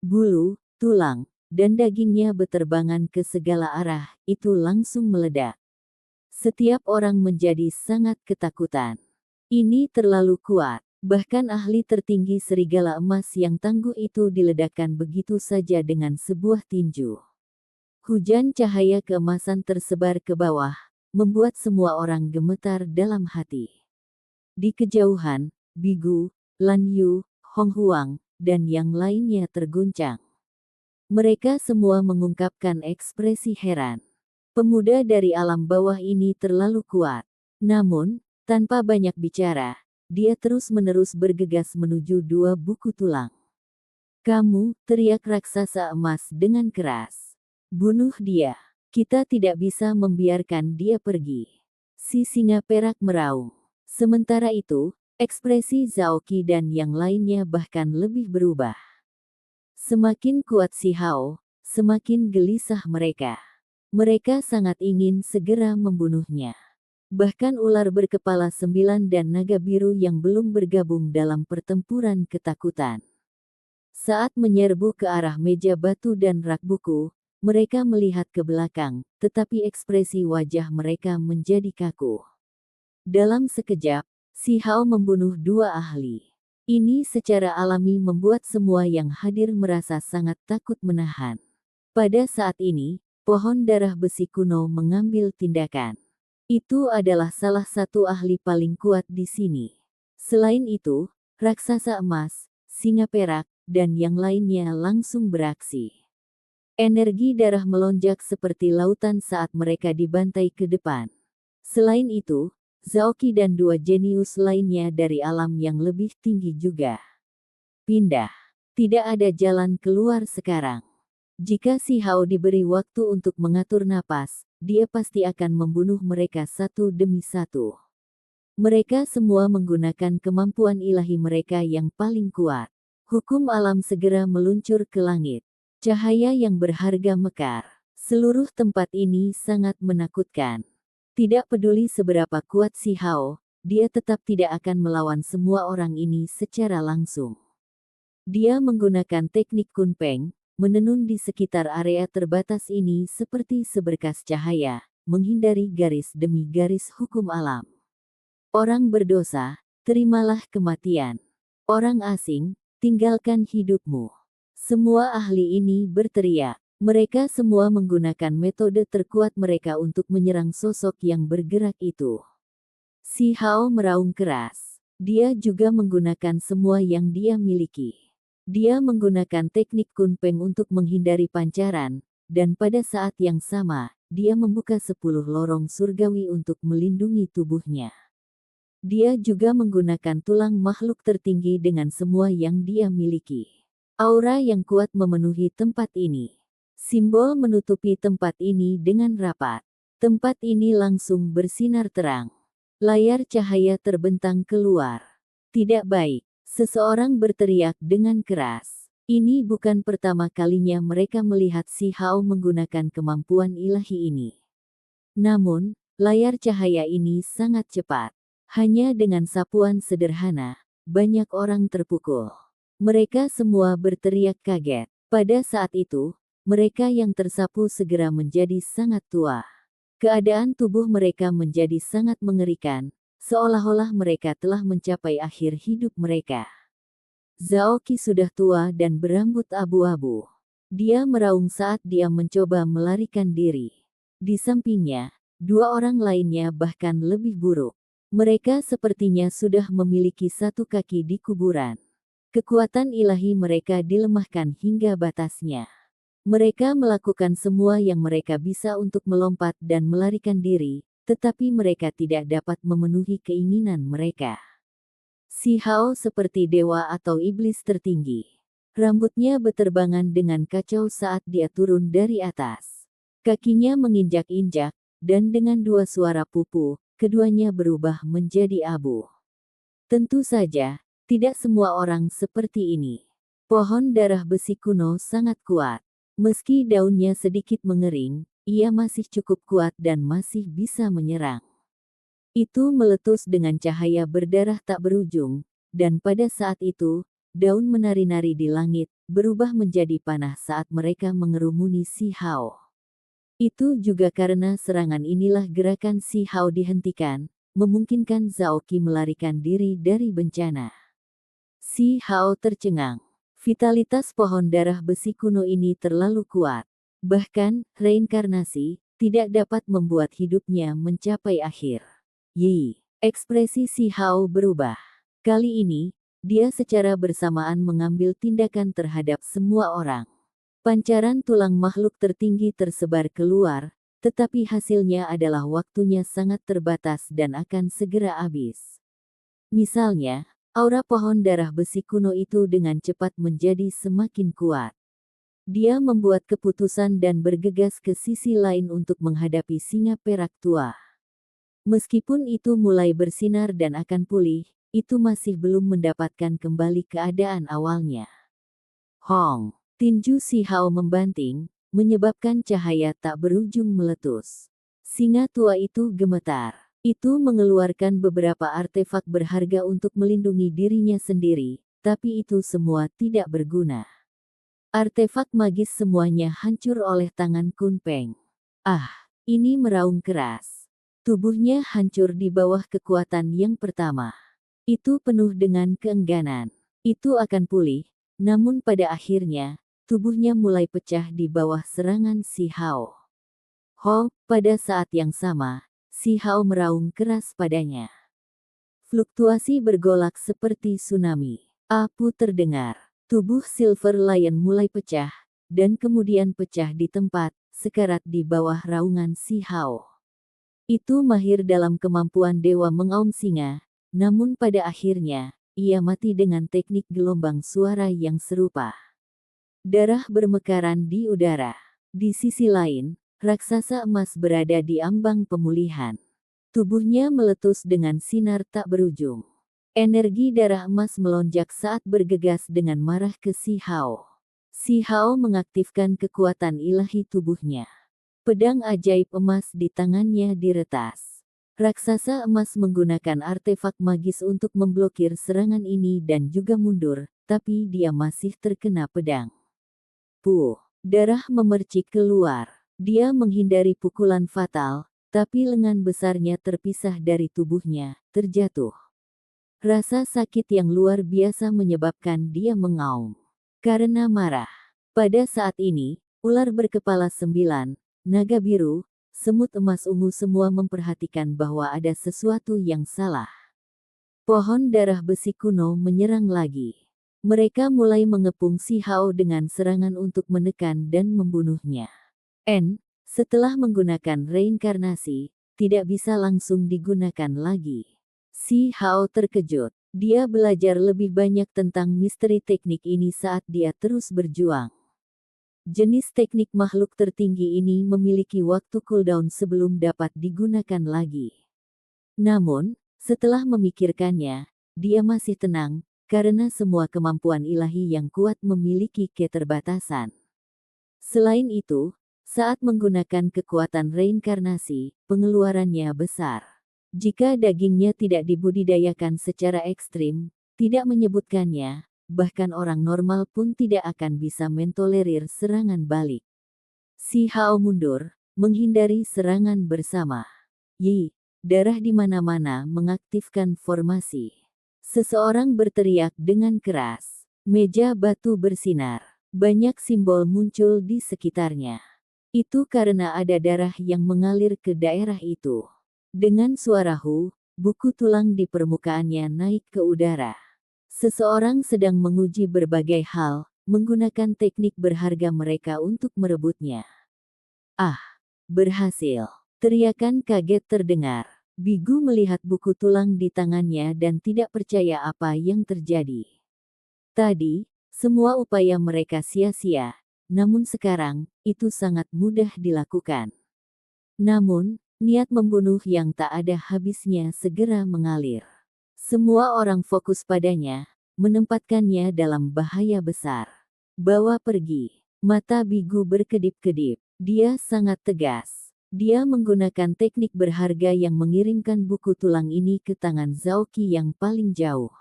Bulu, tulang, dan dagingnya beterbangan ke segala arah, itu langsung meledak. Setiap orang menjadi sangat ketakutan. Ini terlalu kuat. Bahkan ahli tertinggi serigala emas yang tangguh itu diledakkan begitu saja dengan sebuah tinju. Hujan cahaya keemasan tersebar ke bawah, membuat semua orang gemetar dalam hati. Di kejauhan, Bigu, Lan Yu, Hong Huang, dan yang lainnya terguncang. Mereka semua mengungkapkan ekspresi heran. Pemuda dari alam bawah ini terlalu kuat. Namun, tanpa banyak bicara, dia terus-menerus bergegas menuju dua buku tulang. "Kamu," teriak raksasa emas dengan keras. "Bunuh dia. Kita tidak bisa membiarkan dia pergi." Si singa perak meraung. Sementara itu, ekspresi Zhao Qi dan yang lainnya bahkan lebih berubah. Semakin kuat si Hao, semakin gelisah mereka. Mereka sangat ingin segera membunuhnya. Bahkan ular berkepala 9 dan naga biru yang belum bergabung dalam pertempuran ketakutan. Saat menyerbu ke arah meja batu dan rak buku, mereka melihat ke belakang, tetapi ekspresi wajah mereka menjadi kaku. Dalam sekejap, si Hao membunuh dua ahli. Ini secara alami membuat semua yang hadir merasa sangat takut menahan. Pada saat ini, pohon darah besi kuno mengambil tindakan. Itu adalah salah satu ahli paling kuat di sini. Selain itu, raksasa emas, singa perak, dan yang lainnya langsung beraksi. Energi darah melonjak seperti lautan saat mereka dibantai ke depan. Selain itu, Zhao Qi dan dua jenius lainnya dari alam yang lebih tinggi juga. Pindah. Tidak ada jalan keluar sekarang. Jika si Hao diberi waktu untuk mengatur napas, dia pasti akan membunuh mereka satu demi satu. Mereka semua menggunakan kemampuan ilahi mereka yang paling kuat. Hukum alam segera meluncur ke langit. Cahaya yang berharga mekar. Seluruh tempat ini sangat menakutkan. Tidak peduli seberapa kuat si Hao, dia tetap tidak akan melawan semua orang ini secara langsung. Dia menggunakan teknik Kunpeng, menenun di sekitar area terbatas ini seperti seberkas cahaya, menghindari garis demi garis hukum alam. Orang berdosa, terimalah kematian. Orang asing, tinggalkan hidupmu. Semua ahli ini berteriak. Mereka semua menggunakan metode terkuat mereka untuk menyerang sosok yang bergerak itu. Si Hao meraung keras. Dia juga menggunakan semua yang dia miliki. Dia menggunakan teknik Kunpeng untuk menghindari pancaran, dan pada saat yang sama, dia membuka 10 lorong surgawi untuk melindungi tubuhnya. Dia juga menggunakan tulang makhluk tertinggi dengan semua yang dia miliki. Aura yang kuat memenuhi tempat ini. Simbol menutupi tempat ini dengan rapat. Tempat ini langsung bersinar terang. Layar cahaya terbentang keluar. Tidak baik. Seseorang berteriak dengan keras. Ini bukan pertama kalinya mereka melihat si Hao menggunakan kemampuan ilahi ini. Namun, layar cahaya ini sangat cepat. Hanya dengan sapuan sederhana, banyak orang terpukul. Mereka semua berteriak kaget. Pada saat itu, mereka yang tersapu segera menjadi sangat tua. Keadaan tubuh mereka menjadi sangat mengerikan, seolah-olah mereka telah mencapai akhir hidup mereka. Zhao Qi sudah tua dan berambut abu-abu. Dia meraung saat dia mencoba melarikan diri. Di sampingnya, dua orang lainnya bahkan lebih buruk. Mereka sepertinya sudah memiliki satu kaki di kuburan. Kekuatan ilahi mereka dilemahkan hingga batasnya. Mereka melakukan semua yang mereka bisa untuk melompat dan melarikan diri, tetapi mereka tidak dapat memenuhi keinginan mereka. Si Hao seperti dewa atau iblis tertinggi. Rambutnya beterbangan dengan kacau saat dia turun dari atas. Kakinya menginjak-injak, dan dengan dua suara pupu, keduanya berubah menjadi abu. Tentu saja, tidak semua orang seperti ini. Pohon darah besi kuno sangat kuat. Meski daunnya sedikit mengering, ia masih cukup kuat dan masih bisa menyerang. Itu meletus dengan cahaya berdarah tak berujung, dan pada saat itu, daun menari-nari di langit, berubah menjadi panah saat mereka mengerumuni Si Hao. Itu juga karena serangan inilah gerakan Si Hao dihentikan, memungkinkan Zhao Qi melarikan diri dari bencana. Si Hao tercengang. Vitalitas pohon darah besi kuno ini terlalu kuat. Bahkan, reinkarnasi tidak dapat membuat hidupnya mencapai akhir. Ekspresi Si Hao berubah. Kali ini, dia secara bersamaan mengambil tindakan terhadap semua orang. Pancaran tulang makhluk tertinggi tersebar keluar, tetapi hasilnya adalah waktunya sangat terbatas dan akan segera habis. Misalnya, aura pohon darah besi kuno itu dengan cepat menjadi semakin kuat. Dia membuat keputusan dan bergegas ke sisi lain untuk menghadapi singa perak tua. Meskipun itu mulai bersinar dan akan pulih, itu masih belum mendapatkan kembali keadaan awalnya. Hong, tinju Si Hao membanting, menyebabkan cahaya tak berujung meletus. Singa tua itu gemetar. Itu mengeluarkan beberapa artefak berharga untuk melindungi dirinya sendiri, tapi itu semua tidak berguna. Artefak magis semuanya hancur oleh tangan Kun Peng. Ini meraung keras. Tubuhnya hancur di bawah kekuatan yang pertama. Itu penuh dengan keengganan. Itu akan pulih, namun pada akhirnya, tubuhnya mulai pecah di bawah serangan Si Hao. Pada saat yang sama, Si Hao meraung keras padanya. Fluktuasi bergolak seperti tsunami. Apu terdengar. Tubuh Silver Lion mulai pecah, dan kemudian pecah di tempat, sekarat di bawah raungan Si Hao. Itu mahir dalam kemampuan dewa mengaum singa, namun pada akhirnya, ia mati dengan teknik gelombang suara yang serupa. Darah bermekaran di udara. Di sisi lain, raksasa emas berada di ambang pemulihan. Tubuhnya meletus dengan sinar tak berujung. Energi darah emas melonjak saat bergegas dengan marah ke Si Hao. Si Hao mengaktifkan kekuatan ilahi tubuhnya. Pedang ajaib emas di tangannya diretas. Raksasa emas menggunakan artefak magis untuk memblokir serangan ini dan juga mundur, tapi dia masih terkena pedang. Darah memercik keluar. Dia menghindari pukulan fatal, tapi lengan besarnya terpisah dari tubuhnya, terjatuh. Rasa sakit yang luar biasa menyebabkan dia mengaum. Karena marah. Pada saat ini, ular berkepala 9, naga biru, semut emas ungu semua memperhatikan bahwa ada sesuatu yang salah. Pohon darah besi kuno menyerang lagi. Mereka mulai mengepung Si Hao dengan serangan untuk menekan dan membunuhnya. Setelah menggunakan reinkarnasi, tidak bisa langsung digunakan lagi. Si Hao terkejut. Dia belajar lebih banyak tentang misteri teknik ini saat dia terus berjuang. Jenis teknik makhluk tertinggi ini memiliki waktu cooldown sebelum dapat digunakan lagi. Namun, setelah memikirkannya, dia masih tenang, karena semua kemampuan ilahi yang kuat memiliki keterbatasan. Selain itu, saat menggunakan kekuatan reinkarnasi, pengeluarannya besar. Jika dagingnya tidak dibudidayakan secara ekstrim, tidak menyebutkannya, bahkan orang normal pun tidak akan bisa mentolerir serangan balik. Si Hao mundur, menghindari serangan bersama. Darah di mana-mana mengaktifkan formasi. Seseorang berteriak dengan keras. Meja batu bersinar. Banyak simbol muncul di sekitarnya. Itu karena ada darah yang mengalir ke daerah itu. Dengan suara buku tulang di permukaannya naik ke udara. Seseorang sedang menguji berbagai hal, menggunakan teknik berharga mereka untuk merebutnya. Berhasil. Teriakan kaget terdengar. Bigu melihat buku tulang di tangannya dan tidak percaya apa yang terjadi. Tadi, semua upaya mereka sia-sia, namun sekarang, itu sangat mudah dilakukan. Namun, niat membunuh yang tak ada habisnya segera mengalir. Semua orang fokus padanya, menempatkannya dalam bahaya besar. Bawa pergi. Mata Bigu berkedip-kedip. Dia sangat tegas. Dia menggunakan teknik berharga yang mengirimkan buku tulang ini ke tangan Zhao Qi yang paling jauh.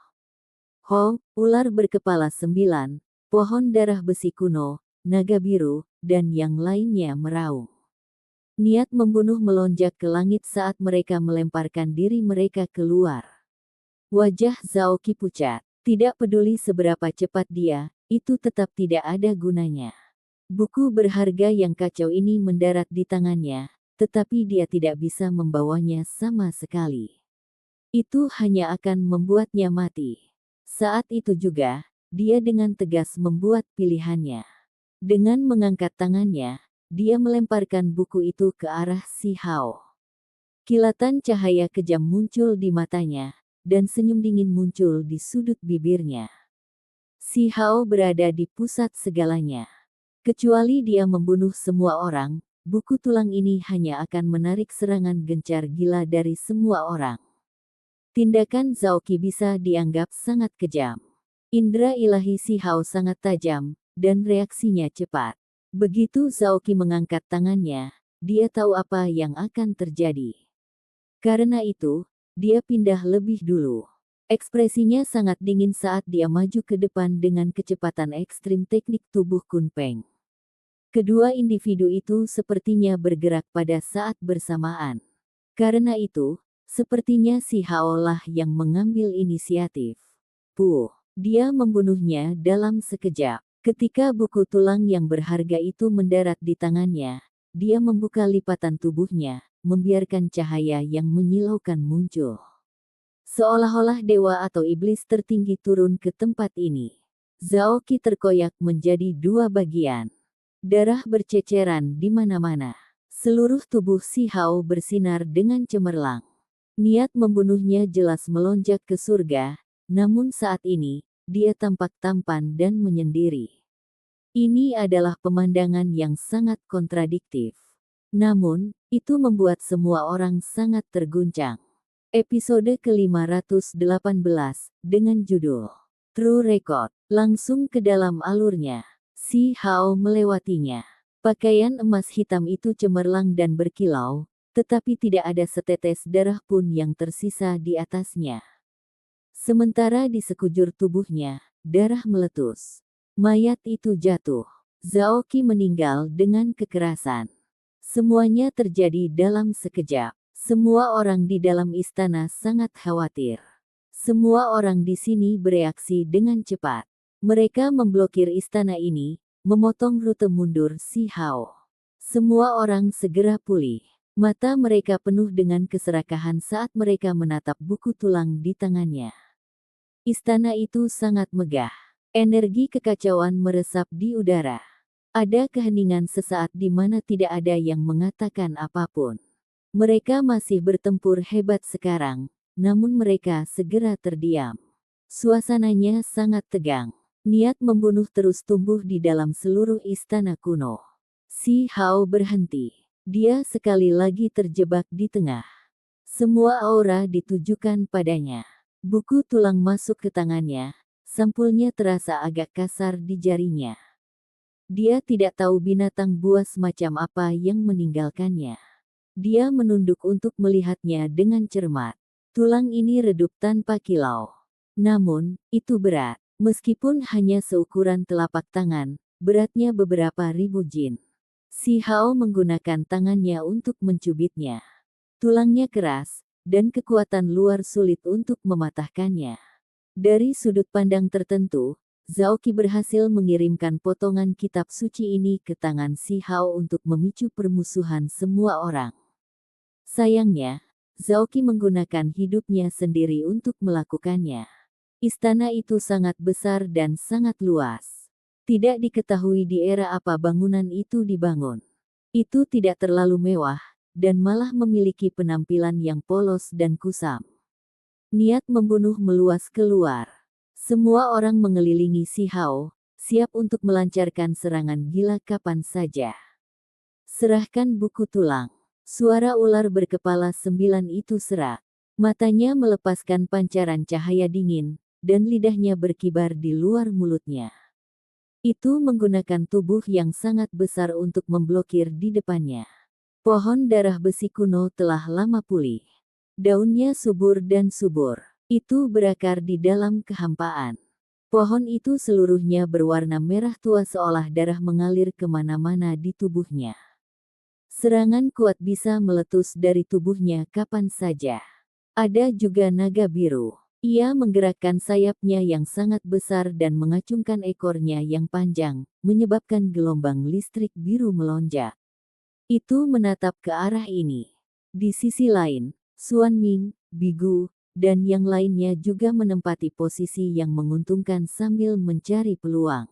Ho, ular berkepala 9, pohon darah besi kuno, naga biru, dan yang lainnya meraung. Niat membunuh melonjak ke langit saat mereka melemparkan diri mereka keluar. Wajah Zhao Qi pucat. Tidak peduli seberapa cepat dia, itu tetap tidak ada gunanya. Buku berharga yang kacau ini mendarat di tangannya, tetapi dia tidak bisa membawanya sama sekali. Itu hanya akan membuatnya mati. Saat itu juga, dia dengan tegas membuat pilihannya. Dengan mengangkat tangannya, dia melemparkan buku itu ke arah si Hao. Kilatan cahaya kejam muncul di matanya, dan senyum dingin muncul di sudut bibirnya. Si Hao berada di pusat segalanya. Kecuali dia membunuh semua orang, buku tulang ini hanya akan menarik serangan gencar gila dari semua orang. Tindakan Zhao Qi bisa dianggap sangat kejam. Indra ilahi si Hao sangat tajam, dan reaksinya cepat. Begitu Zhao Qi mengangkat tangannya, dia tahu apa yang akan terjadi. Karena itu, dia pindah lebih dulu. Ekspresinya sangat dingin saat dia maju ke depan dengan kecepatan ekstrim teknik tubuh Kun Peng. Kedua individu itu sepertinya bergerak pada saat bersamaan. Karena itu, sepertinya si Hao lah yang mengambil inisiatif. Dia membunuhnya dalam sekejap. Ketika buku tulang yang berharga itu mendarat di tangannya, dia membuka lipatan tubuhnya, membiarkan cahaya yang menyilaukan muncul. Seolah-olah dewa atau iblis tertinggi turun ke tempat ini. Zhao Qi terkoyak menjadi dua bagian. Darah berceceran di mana-mana. Seluruh tubuh si Hao bersinar dengan cemerlang. Niat membunuhnya jelas melonjak ke surga, namun saat ini, dia tampak tampan dan menyendiri. Ini adalah pemandangan yang sangat kontradiktif. Namun, itu membuat semua orang sangat terguncang. Episode ke-518, dengan judul True Record, langsung ke dalam alurnya. Si Hao melewatinya. Pakaian emas hitam itu cemerlang dan berkilau, tetapi tidak ada setetes darah pun yang tersisa di atasnya. Sementara di sekujur tubuhnya, darah meletus. Mayat itu jatuh. Zhao Qi meninggal dengan kekerasan. Semuanya terjadi dalam sekejap. Semua orang di dalam istana sangat khawatir. Semua orang di sini bereaksi dengan cepat. Mereka memblokir istana ini, memotong rute mundur si Hao. Semua orang segera pulih. Mata mereka penuh dengan keserakahan saat mereka menatap buku tulang di tangannya. Istana itu sangat megah. Energi kekacauan meresap di udara. Ada keheningan sesaat di mana tidak ada yang mengatakan apapun. Mereka masih bertempur hebat sekarang, namun mereka segera terdiam. Suasananya sangat tegang. Niat membunuh terus tumbuh di dalam seluruh istana kuno. Si Hao berhenti. Dia sekali lagi terjebak di tengah. Semua aura ditujukan padanya. Buku tulang masuk ke tangannya, sampulnya terasa agak kasar di jarinya. Dia tidak tahu binatang buas macam apa yang meninggalkannya. Dia menunduk untuk melihatnya dengan cermat. Tulang ini redup tanpa kilau. Namun, itu berat. Meskipun hanya seukuran telapak tangan, beratnya beberapa ribu jin. Si Hao menggunakan tangannya untuk mencubitnya. Tulangnya keras, dan kekuatan luar sulit untuk mematahkannya. Dari sudut pandang tertentu, Zhao Qi berhasil mengirimkan potongan kitab suci ini ke tangan si Hao untuk memicu permusuhan semua orang. Sayangnya, Zhao Qi menggunakan hidupnya sendiri untuk melakukannya. Istana itu sangat besar dan sangat luas. Tidak diketahui di era apa bangunan itu dibangun. Itu tidak terlalu mewah, dan malah memiliki penampilan yang polos dan kusam. Niat membunuh meluas keluar. Semua orang mengelilingi si Hao, siap untuk melancarkan serangan gila kapan saja. Serahkan buku tulang. Suara ular berkepala 9 itu serak. Matanya melepaskan pancaran cahaya dingin, dan lidahnya berkibar di luar mulutnya. Itu menggunakan tubuh yang sangat besar untuk memblokir di depannya. Pohon darah besi kuno telah lama pulih. Daunnya subur dan subur. Itu berakar di dalam kehampaan. Pohon itu seluruhnya berwarna merah tua seolah darah mengalir kemana-mana di tubuhnya. Serangan kuat bisa meletus dari tubuhnya kapan saja. Ada juga naga biru. Ia menggerakkan sayapnya yang sangat besar dan mengacungkan ekornya yang panjang, menyebabkan gelombang listrik biru melonjak. Itu menatap ke arah ini. Di sisi lain, Xuan Ming, Bigu, dan yang lainnya juga menempati posisi yang menguntungkan sambil mencari peluang.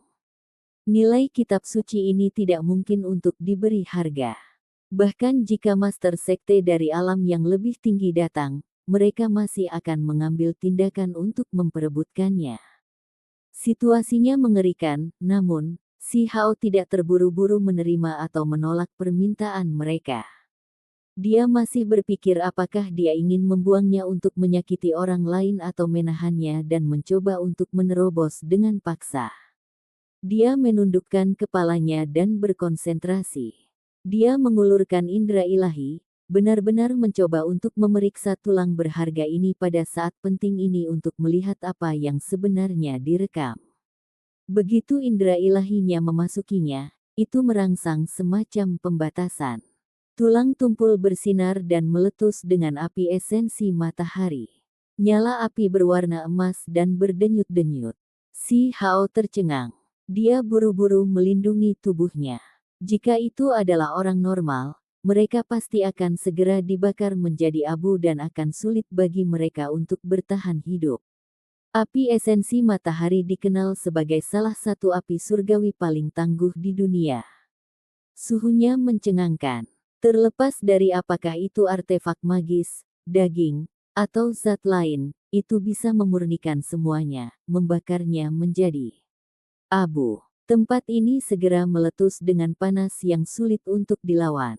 Nilai kitab suci ini tidak mungkin untuk diberi harga. Bahkan jika master sekte dari alam yang lebih tinggi datang, mereka masih akan mengambil tindakan untuk memperebutkannya. Situasinya mengerikan, namun, Si Hao tidak terburu-buru menerima atau menolak permintaan mereka. Dia masih berpikir apakah dia ingin membuangnya untuk menyakiti orang lain atau menahannya dan mencoba untuk menerobos dengan paksa. Dia menundukkan kepalanya dan berkonsentrasi. Dia mengulurkan indera ilahi, benar-benar mencoba untuk memeriksa tulang berharga ini pada saat penting ini untuk melihat apa yang sebenarnya direkam. Begitu indera ilahinya memasukinya, itu merangsang semacam pembatasan. Tulang tumpul bersinar dan meletus dengan api esensi matahari. Nyala api berwarna emas dan berdenyut-denyut. Si Hao tercengang. Dia buru-buru melindungi tubuhnya. Jika itu adalah orang normal, mereka pasti akan segera dibakar menjadi abu dan akan sulit bagi mereka untuk bertahan hidup. Api esensi matahari dikenal sebagai salah satu api surgawi paling tangguh di dunia. Suhunya mencengangkan. Terlepas dari apakah itu artefak magis, daging, atau zat lain, itu bisa memurnikan semuanya, membakarnya menjadi abu. Tempat ini segera meletus dengan panas yang sulit untuk dilawan.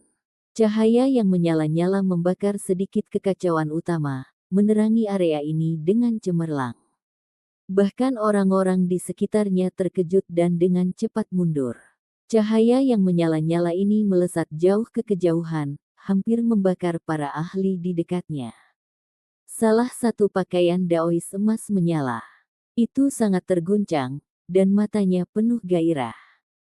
Cahaya yang menyala-nyala membakar sedikit kekacauan utama, menerangi area ini dengan cemerlang. Bahkan orang-orang di sekitarnya terkejut dan dengan cepat mundur. Cahaya yang menyala-nyala ini melesat jauh ke kejauhan, hampir membakar para ahli di dekatnya. Salah satu pakaian Daois emas menyala. Itu sangat terguncang, dan matanya penuh gairah.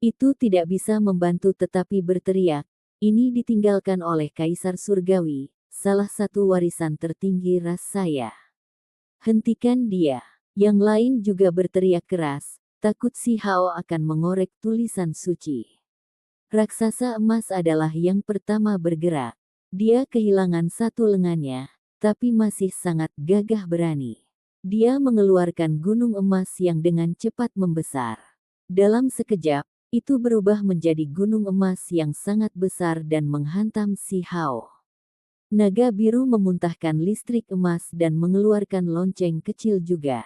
Itu tidak bisa membantu tetapi berteriak, ini ditinggalkan oleh Kaisar Surgawi, salah satu warisan tertinggi ras saya. Hentikan dia. Yang lain juga berteriak keras. Takut Si Hao akan mengorek tulisan suci. Raksasa emas adalah yang pertama bergerak. Dia kehilangan satu lengannya, tapi masih sangat gagah berani. Dia mengeluarkan gunung emas yang dengan cepat membesar. Dalam sekejap, itu berubah menjadi gunung emas yang sangat besar dan menghantam Si Hao. Naga biru memuntahkan listrik emas dan mengeluarkan lonceng kecil juga.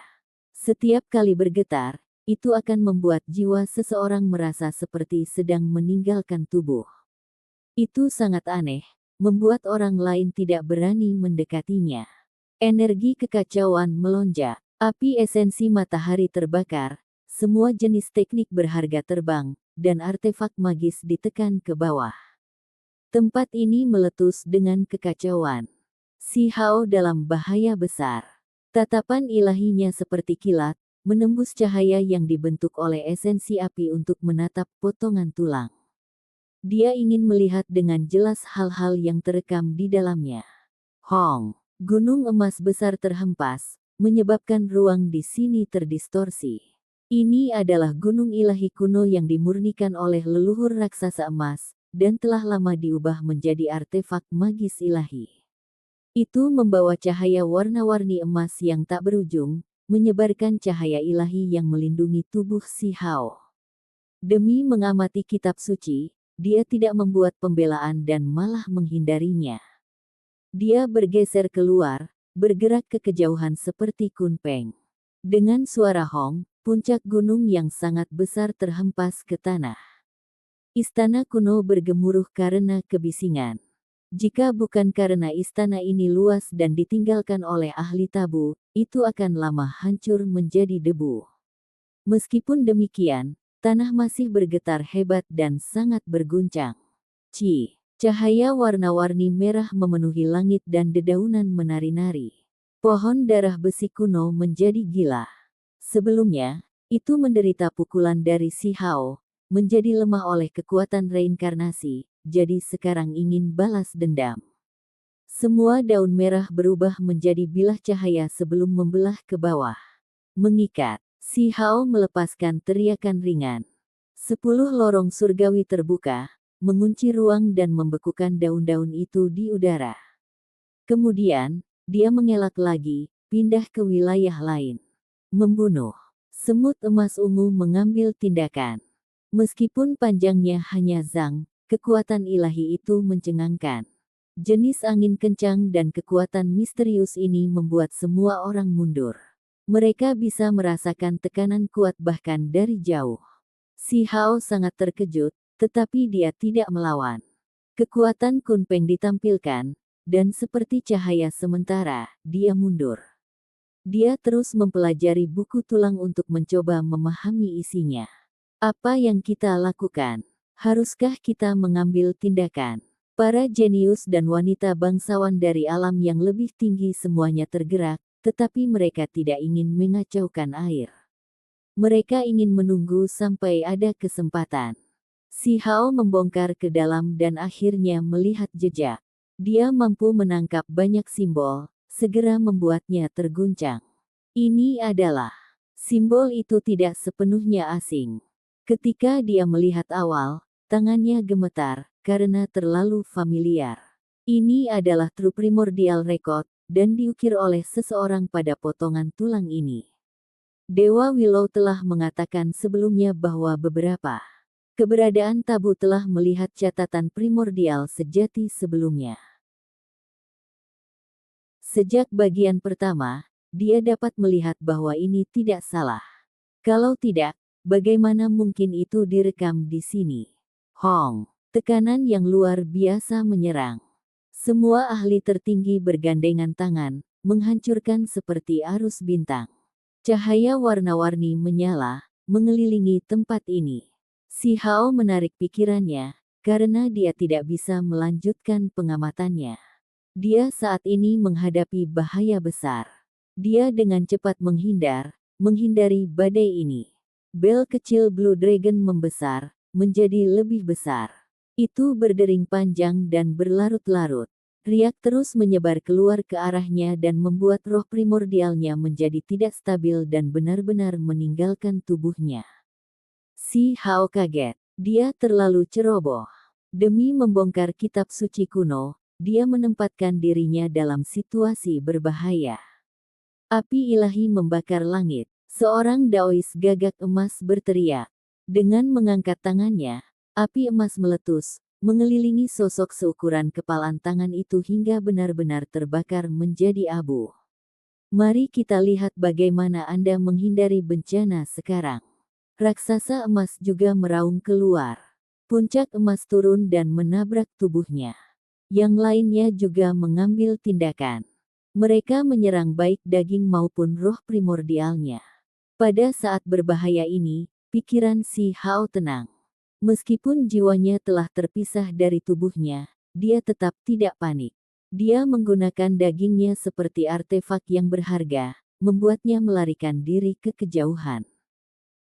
Setiap kali bergetar, itu akan membuat jiwa seseorang merasa seperti sedang meninggalkan tubuh. Itu sangat aneh, membuat orang lain tidak berani mendekatinya. Energi kekacauan melonjak, api esensi matahari terbakar, semua jenis teknik berharga terbang, dan artefak magis ditekan ke bawah. Tempat ini meletus dengan kekacauan. Si Hao dalam bahaya besar. Tatapan ilahinya seperti kilat, menembus cahaya yang dibentuk oleh esensi api untuk menatap potongan tulang. Dia ingin melihat dengan jelas hal-hal yang terekam di dalamnya. Hong, gunung emas besar terhempas, menyebabkan ruang di sini terdistorsi. Ini adalah gunung ilahi kuno yang dimurnikan oleh leluhur raksasa emas, dan telah lama diubah menjadi artefak magis ilahi. Itu membawa cahaya warna-warni emas yang tak berujung, menyebarkan cahaya ilahi yang melindungi tubuh Si Hao. Demi mengamati kitab suci, dia tidak membuat pembelaan dan malah menghindarinya. Dia bergeser keluar, bergerak ke kejauhan seperti Kunpeng. Dengan suara hong, puncak gunung yang sangat besar terhempas ke tanah. Istana kuno bergemuruh karena kebisingan. Jika bukan karena istana ini luas dan ditinggalkan oleh ahli tabu, itu akan lama hancur menjadi debu. Meskipun demikian, Tanah masih bergetar hebat dan sangat berguncang. Cahaya warna-warni merah memenuhi langit dan dedaunan menari-nari. Pohon darah besi kuno menjadi gila. Sebelumnya, itu menderita pukulan dari Si Hao, menjadi lemah oleh kekuatan reinkarnasi, jadi sekarang ingin balas dendam. Semua daun merah berubah menjadi bilah cahaya sebelum membelah ke bawah. Mengikat, Si Hao melepaskan teriakan ringan. 10 lorong surgawi terbuka, mengunci ruang dan membekukan daun-daun itu di udara. Kemudian, dia mengelak lagi, pindah ke wilayah lain. Membunuh. Semut emas ungu mengambil tindakan. Meskipun panjangnya hanya zang, kekuatan ilahi itu mencengangkan. Jenis angin kencang dan kekuatan misterius ini membuat semua orang mundur. Mereka bisa merasakan tekanan kuat bahkan dari jauh. Si Hao sangat terkejut, tetapi dia tidak melawan. Kekuatan Kunpeng ditampilkan, dan seperti cahaya sementara, dia mundur. Dia terus mempelajari buku tulang untuk mencoba memahami isinya. Apa yang kita lakukan? Haruskah kita mengambil tindakan? Para jenius dan wanita bangsawan dari alam yang lebih tinggi semuanya tergerak, tetapi mereka tidak ingin mengacaukan air. Mereka ingin menunggu sampai ada kesempatan. Si Hao membongkar ke dalam dan akhirnya melihat jejak. Dia mampu menangkap banyak simbol, segera membuatnya terguncang. Ini adalah simbol itu tidak sepenuhnya asing. Ketika dia melihat awal, tangannya gemetar karena terlalu familiar. Ini adalah True Primordial Record dan diukir oleh seseorang pada potongan tulang ini. Dewa Willow telah mengatakan sebelumnya bahwa beberapa keberadaan tabu telah melihat catatan primordial sejati sebelumnya. Sejak bagian pertama, dia dapat melihat bahwa ini tidak salah. Kalau tidak, bagaimana mungkin itu direkam di sini? Hong, tekanan yang luar biasa menyerang. Semua ahli tertinggi bergandengan tangan, menghancurkan seperti arus bintang. Cahaya warna-warni menyala, mengelilingi tempat ini. Si Hao menarik pikirannya, karena dia tidak bisa melanjutkan pengamatannya. Dia saat ini menghadapi bahaya besar. Dia dengan cepat menghindari badai ini. Bel kecil Blue Dragon membesar, menjadi lebih besar. Itu berdering panjang dan berlarut-larut. Riak terus menyebar keluar ke arahnya dan membuat roh primordialnya menjadi tidak stabil dan benar-benar meninggalkan tubuhnya. Si Hao kaget. Dia terlalu ceroboh. Demi membongkar kitab suci kuno, dia menempatkan dirinya dalam situasi berbahaya. Api ilahi membakar langit. Seorang Daois gagak emas berteriak. Dengan mengangkat tangannya, api emas meletus, mengelilingi sosok seukuran kepalan tangan itu hingga benar-benar terbakar menjadi abu. Mari kita lihat bagaimana Anda menghindari bencana sekarang. Raksasa emas juga meraung keluar. Puncak emas turun dan menabrak tubuhnya. Yang lainnya juga mengambil tindakan. Mereka menyerang baik daging maupun roh primordialnya. Pada saat berbahaya ini, pikiran Si Hao tenang. Meskipun jiwanya telah terpisah dari tubuhnya, dia tetap tidak panik. Dia menggunakan dagingnya seperti artefak yang berharga, membuatnya melarikan diri ke kejauhan.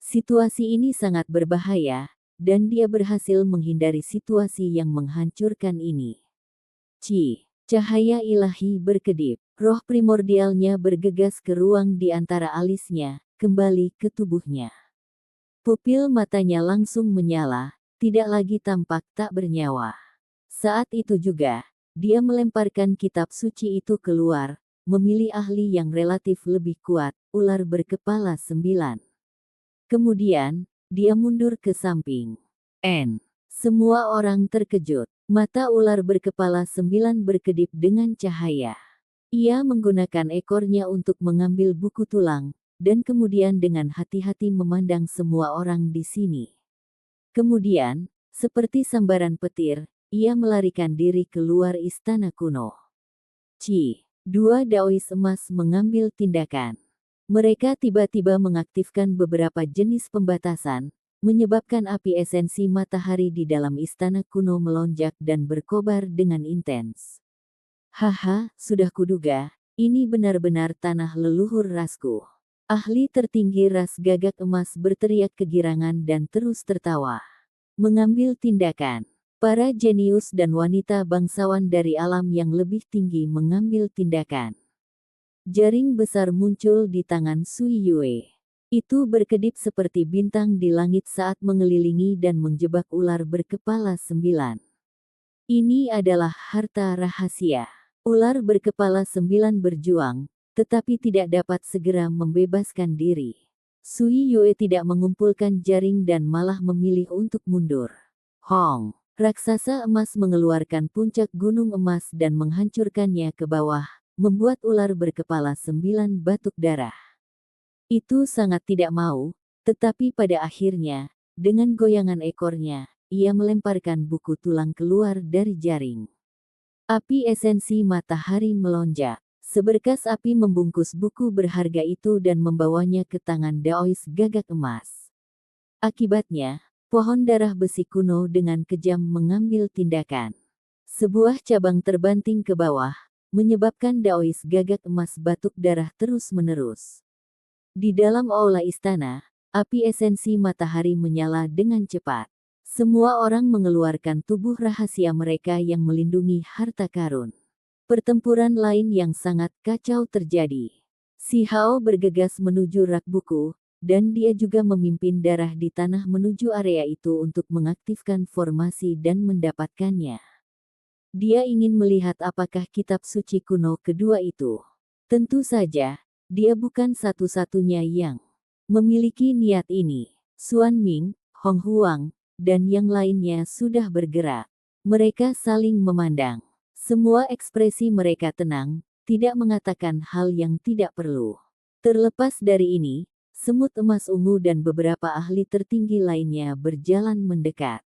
Situasi ini sangat berbahaya, dan dia berhasil menghindari situasi yang menghancurkan ini. Cahaya ilahi berkedip. Roh primordialnya bergegas ke ruang di antara alisnya, kembali ke tubuhnya. Pupil matanya langsung menyala, tidak lagi tampak tak bernyawa. Saat itu juga, dia melemparkan kitab suci itu keluar, memilih ahli yang relatif lebih kuat, ular berkepala 9. Kemudian, dia mundur ke samping. Semua orang terkejut. Mata ular berkepala 9 berkedip dengan cahaya. Ia menggunakan ekornya untuk mengambil buku tulang, dan kemudian dengan hati-hati memandang semua orang di sini. Kemudian, seperti sambaran petir, ia melarikan diri keluar istana kuno. Dua Daois emas mengambil tindakan. Mereka tiba-tiba mengaktifkan beberapa jenis pembatasan, menyebabkan api esensi matahari di dalam istana kuno melonjak dan berkobar dengan intens. Haha, sudah kuduga, ini benar-benar tanah leluhur rasku. Ahli tertinggi ras gagak emas berteriak kegirangan dan terus tertawa. Mengambil tindakan. Para jenius dan wanita bangsawan dari alam yang lebih tinggi mengambil tindakan. Jaring besar muncul di tangan Sui Yue. Itu berkedip seperti bintang di langit saat mengelilingi dan menjebak ular berkepala 9. Ini adalah harta rahasia. Ular berkepala 9 berjuang, tetapi tidak dapat segera membebaskan diri. Sui Yue tidak mengumpulkan jaring dan malah memilih untuk mundur. Hong! Raksasa emas mengeluarkan puncak gunung emas dan menghancurkannya ke bawah, membuat ular berkepala 9 batuk darah. Itu sangat tidak mau, tetapi pada akhirnya, dengan goyangan ekornya, ia melemparkan buku tulang keluar dari jaring. Api esensi matahari melonjak. Seberkas api membungkus buku berharga itu dan membawanya ke tangan Daois gagak emas. Akibatnya, pohon darah besi kuno dengan kejam mengambil tindakan. Sebuah cabang terbanting ke bawah, menyebabkan Daois gagak emas batuk darah terus-menerus. Di dalam aula istana, api esensi matahari menyala dengan cepat. Semua orang mengeluarkan tubuh rahasia mereka yang melindungi harta karun. Pertempuran lain yang sangat kacau terjadi. Si Hao bergegas menuju rak buku, dan dia juga memimpin darah di tanah menuju area itu untuk mengaktifkan formasi dan mendapatkannya. Dia ingin melihat apakah kitab suci kuno kedua itu. Tentu saja, dia bukan satu-satunya yang memiliki niat ini. Xuan Ming, Hong Huang, dan yang lainnya sudah bergerak. Mereka saling memandang. Semua ekspresi mereka tenang, tidak mengatakan hal yang tidak perlu. Terlepas dari ini, semut emas ungu dan beberapa ahli tertinggi lainnya berjalan mendekat.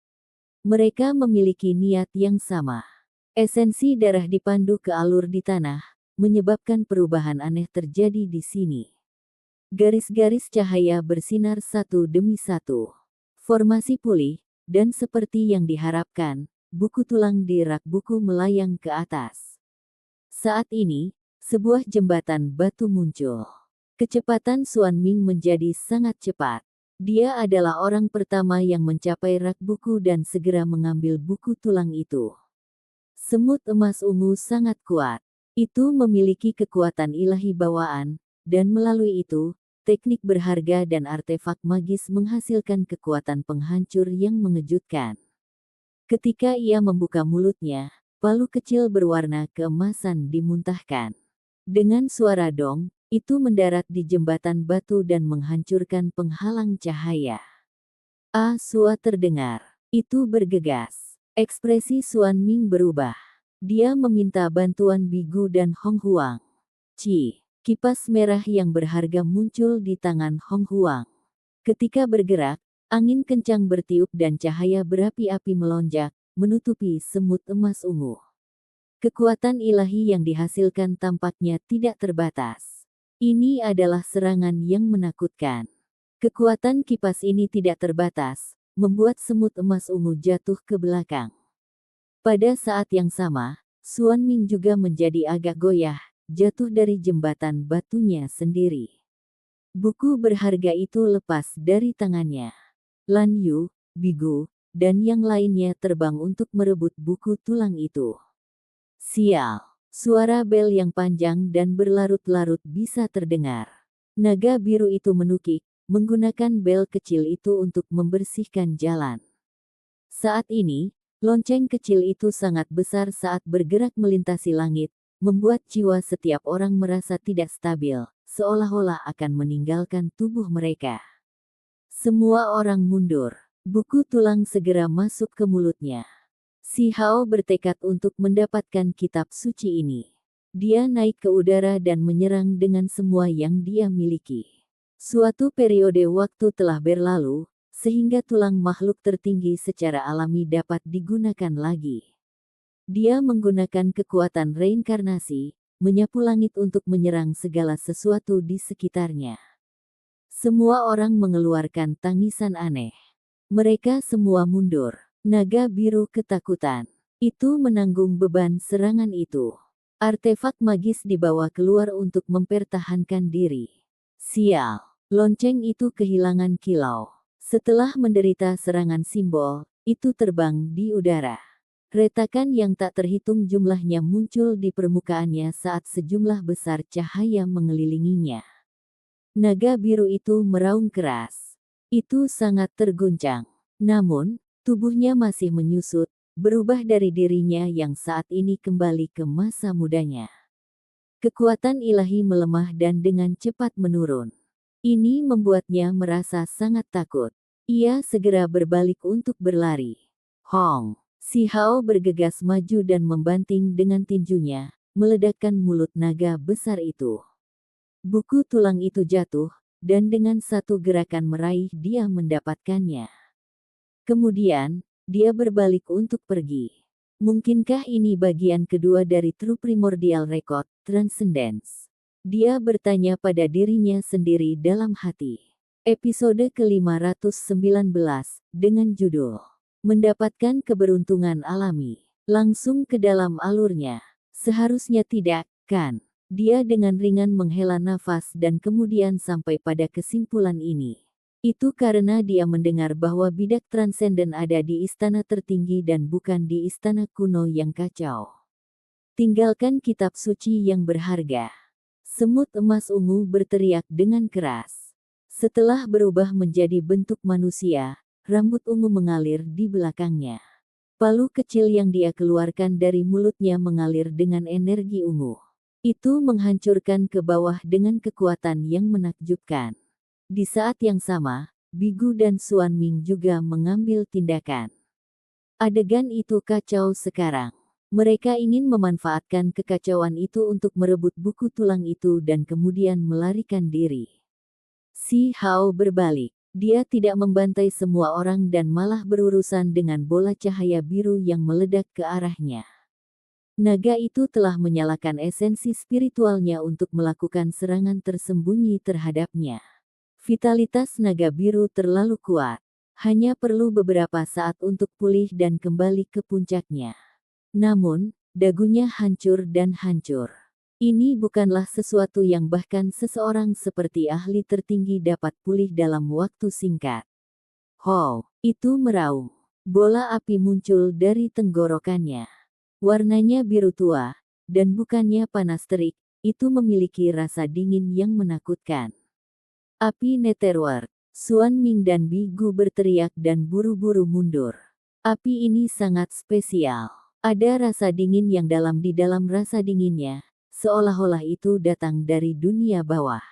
Mereka memiliki niat yang sama. Esensi darah dipandu ke alur di tanah, menyebabkan perubahan aneh terjadi di sini. Garis-garis cahaya bersinar satu demi satu. Formasi pulih, dan seperti yang diharapkan, buku tulang di rak buku melayang ke atas. Saat ini, sebuah jembatan batu muncul. Kecepatan Xuan Ming menjadi sangat cepat. Dia adalah orang pertama yang mencapai rak buku dan segera mengambil buku tulang itu. Semut emas ungu sangat kuat. Itu memiliki kekuatan ilahi bawaan, dan melalui itu, teknik berharga dan artefak magis menghasilkan kekuatan penghancur yang mengejutkan. Ketika ia membuka mulutnya, palu kecil berwarna keemasan dimuntahkan. Dengan suara dong, itu mendarat di jembatan batu dan menghancurkan penghalang cahaya. Sua terdengar. Itu bergegas. Ekspresi Xuan Ming berubah. Dia meminta bantuan Bigu dan Hong Huang. Kipas merah yang berharga muncul di tangan Hong Huang. Ketika bergerak, angin kencang bertiup dan cahaya berapi-api melonjak, menutupi semut emas ungu. Kekuatan ilahi yang dihasilkan tampaknya tidak terbatas. Ini adalah serangan yang menakutkan. Kekuatan kipas ini tidak terbatas, membuat semut emas ungu jatuh ke belakang. Pada saat yang sama, Xuan Ming juga menjadi agak goyah, jatuh dari jembatan batunya sendiri. Buku berharga itu lepas dari tangannya. Lan Yu, Bigu, dan yang lainnya terbang untuk merebut buku tulang itu. Sial! Suara bel yang panjang dan berlarut-larut bisa terdengar. Naga biru itu menukik, menggunakan bel kecil itu untuk membersihkan jalan. Saat ini, lonceng kecil itu sangat besar saat bergerak melintasi langit, membuat jiwa setiap orang merasa tidak stabil, seolah-olah akan meninggalkan tubuh mereka. Semua orang mundur. Buku tulang segera masuk ke mulutnya. Si Hao bertekad untuk mendapatkan kitab suci ini. Dia naik ke udara dan menyerang dengan semua yang dia miliki. Suatu periode waktu telah berlalu, sehingga tulang makhluk tertinggi secara alami dapat digunakan lagi. Dia menggunakan kekuatan reinkarnasi, menyapu langit untuk menyerang segala sesuatu di sekitarnya. Semua orang mengeluarkan tangisan aneh. Mereka semua mundur. Naga biru ketakutan. Itu menanggung beban serangan itu. Artefak magis dibawa keluar untuk mempertahankan diri. Sial. Lonceng itu kehilangan kilau. Setelah menderita serangan simbol, itu terbang di udara. Retakan yang tak terhitung jumlahnya muncul di permukaannya saat sejumlah besar cahaya mengelilinginya. Naga biru itu meraung keras. Itu sangat terguncang. Namun, tubuhnya masih menyusut, berubah dari dirinya yang saat ini kembali ke masa mudanya. Kekuatan ilahi melemah dan dengan cepat menurun. Ini membuatnya merasa sangat takut. Ia segera berbalik untuk berlari. Hong! Si Hao bergegas maju dan membanting dengan tinjunya, meledakkan mulut naga besar itu. Buku tulang itu jatuh, dan dengan satu gerakan meraih dia mendapatkannya. Kemudian, dia berbalik untuk pergi. Mungkinkah ini bagian kedua dari True Primordial Record, Transcendence? Dia bertanya pada dirinya sendiri dalam hati. Episode ke-519, dengan judul Mendapatkan Keberuntungan Alami. Langsung ke dalam alurnya. Seharusnya tidak, kan? Dia dengan ringan menghela nafas dan kemudian sampai pada kesimpulan ini. Itu karena dia mendengar bahwa bidak transenden ada di istana tertinggi dan bukan di istana kuno yang kacau. Tinggalkan kitab suci yang berharga. Semut emas ungu berteriak dengan keras. Setelah berubah menjadi bentuk manusia, rambut ungu mengalir di belakangnya. Palu kecil yang dia keluarkan dari mulutnya mengalir dengan energi ungu. Itu menghancurkan ke bawah dengan kekuatan yang menakjubkan. Di saat yang sama, Bigu dan Suan Ming juga mengambil tindakan. Adegan itu kacau sekarang. Mereka ingin memanfaatkan kekacauan itu untuk merebut buku tulang itu dan kemudian melarikan diri. Si Hao berbalik. Dia tidak membantai semua orang dan malah berurusan dengan bola cahaya biru yang meledak ke arahnya. Naga itu telah menyalakan esensi spiritualnya untuk melakukan serangan tersembunyi terhadapnya. Vitalitas naga biru terlalu kuat. Hanya perlu beberapa saat untuk pulih dan kembali ke puncaknya. Namun, dagunya hancur dan hancur. Ini bukanlah sesuatu yang bahkan seseorang seperti ahli tertinggi dapat pulih dalam waktu singkat. Ho, itu meraung. Bola api muncul dari tenggorokannya. Warnanya biru tua, dan bukannya panas terik, itu memiliki rasa dingin yang menakutkan. Api Netherworld. Suan Ming dan Bigu berteriak dan buru-buru mundur. Api ini sangat spesial. Ada rasa dingin yang dalam di dalam rasa dinginnya, seolah-olah itu datang dari dunia bawah.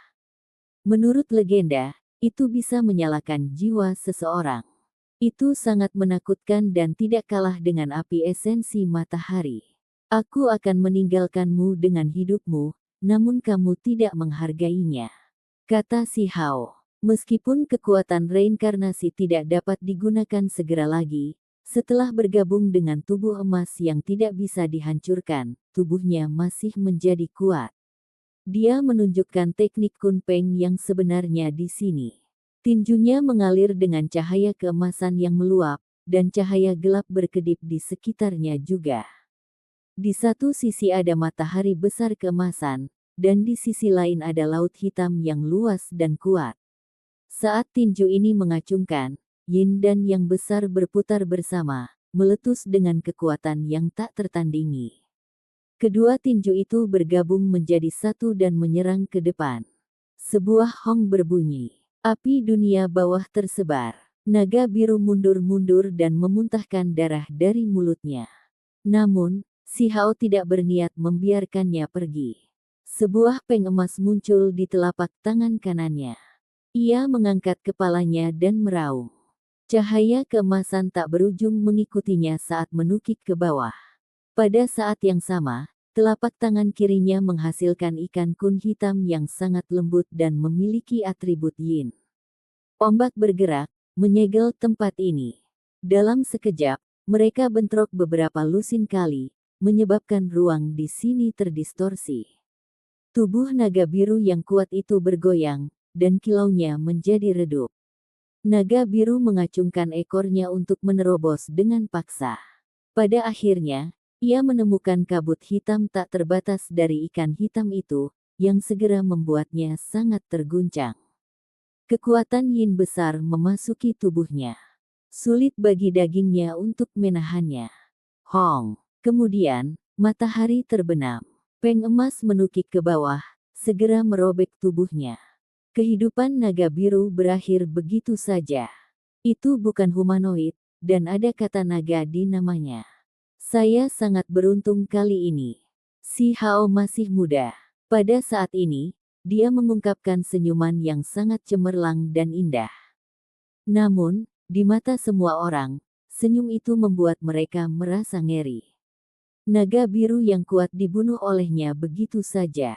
Menurut legenda, itu bisa menyalakan jiwa seseorang. Itu sangat menakutkan dan tidak kalah dengan api esensi matahari. Aku akan meninggalkanmu dengan hidupmu, namun kamu tidak menghargainya, kata si Hao. Meskipun kekuatan reinkarnasi tidak dapat digunakan segera lagi, setelah bergabung dengan tubuh emas yang tidak bisa dihancurkan, tubuhnya masih menjadi kuat. Dia menunjukkan teknik kunpeng yang sebenarnya di sini. Tinjunya mengalir dengan cahaya keemasan yang meluap, dan cahaya gelap berkedip di sekitarnya juga. Di satu sisi ada matahari besar keemasan, dan di sisi lain ada laut hitam yang luas dan kuat. Saat tinju ini mengacungkan, yin dan yang besar berputar bersama, meletus dengan kekuatan yang tak tertandingi. Kedua tinju itu bergabung menjadi satu dan menyerang ke depan. Sebuah hong berbunyi. Api dunia bawah tersebar. Naga biru mundur-mundur dan memuntahkan darah dari mulutnya. Namun, si Hao tidak berniat membiarkannya pergi. Sebuah peng emas muncul di telapak tangan kanannya. Ia mengangkat kepalanya dan meraung. Cahaya keemasan tak berujung mengikutinya saat menukik ke bawah. Pada saat yang sama, telapak tangan kirinya menghasilkan ikan kun hitam yang sangat lembut dan memiliki atribut yin. Ombak bergerak, menyegel tempat ini. Dalam sekejap, mereka bentrok beberapa lusin kali, menyebabkan ruang di sini terdistorsi. Tubuh naga biru yang kuat itu bergoyang, dan kilaunya menjadi redup. Naga biru mengacungkan ekornya untuk menerobos dengan paksa. Pada akhirnya, ia menemukan kabut hitam tak terbatas dari ikan hitam itu, yang segera membuatnya sangat terguncang. Kekuatan yin besar memasuki tubuhnya. Sulit bagi dagingnya untuk menahannya. Hong. Kemudian, matahari terbenam. Peng emas menukik ke bawah, segera merobek tubuhnya. Kehidupan naga biru berakhir begitu saja. Itu bukan humanoid, dan ada kata naga di namanya. Saya sangat beruntung kali ini. Si Hao masih muda. Pada saat ini, dia mengungkapkan senyuman yang sangat cemerlang dan indah. Namun, di mata semua orang, senyum itu membuat mereka merasa ngeri. Naga biru yang kuat dibunuh olehnya begitu saja.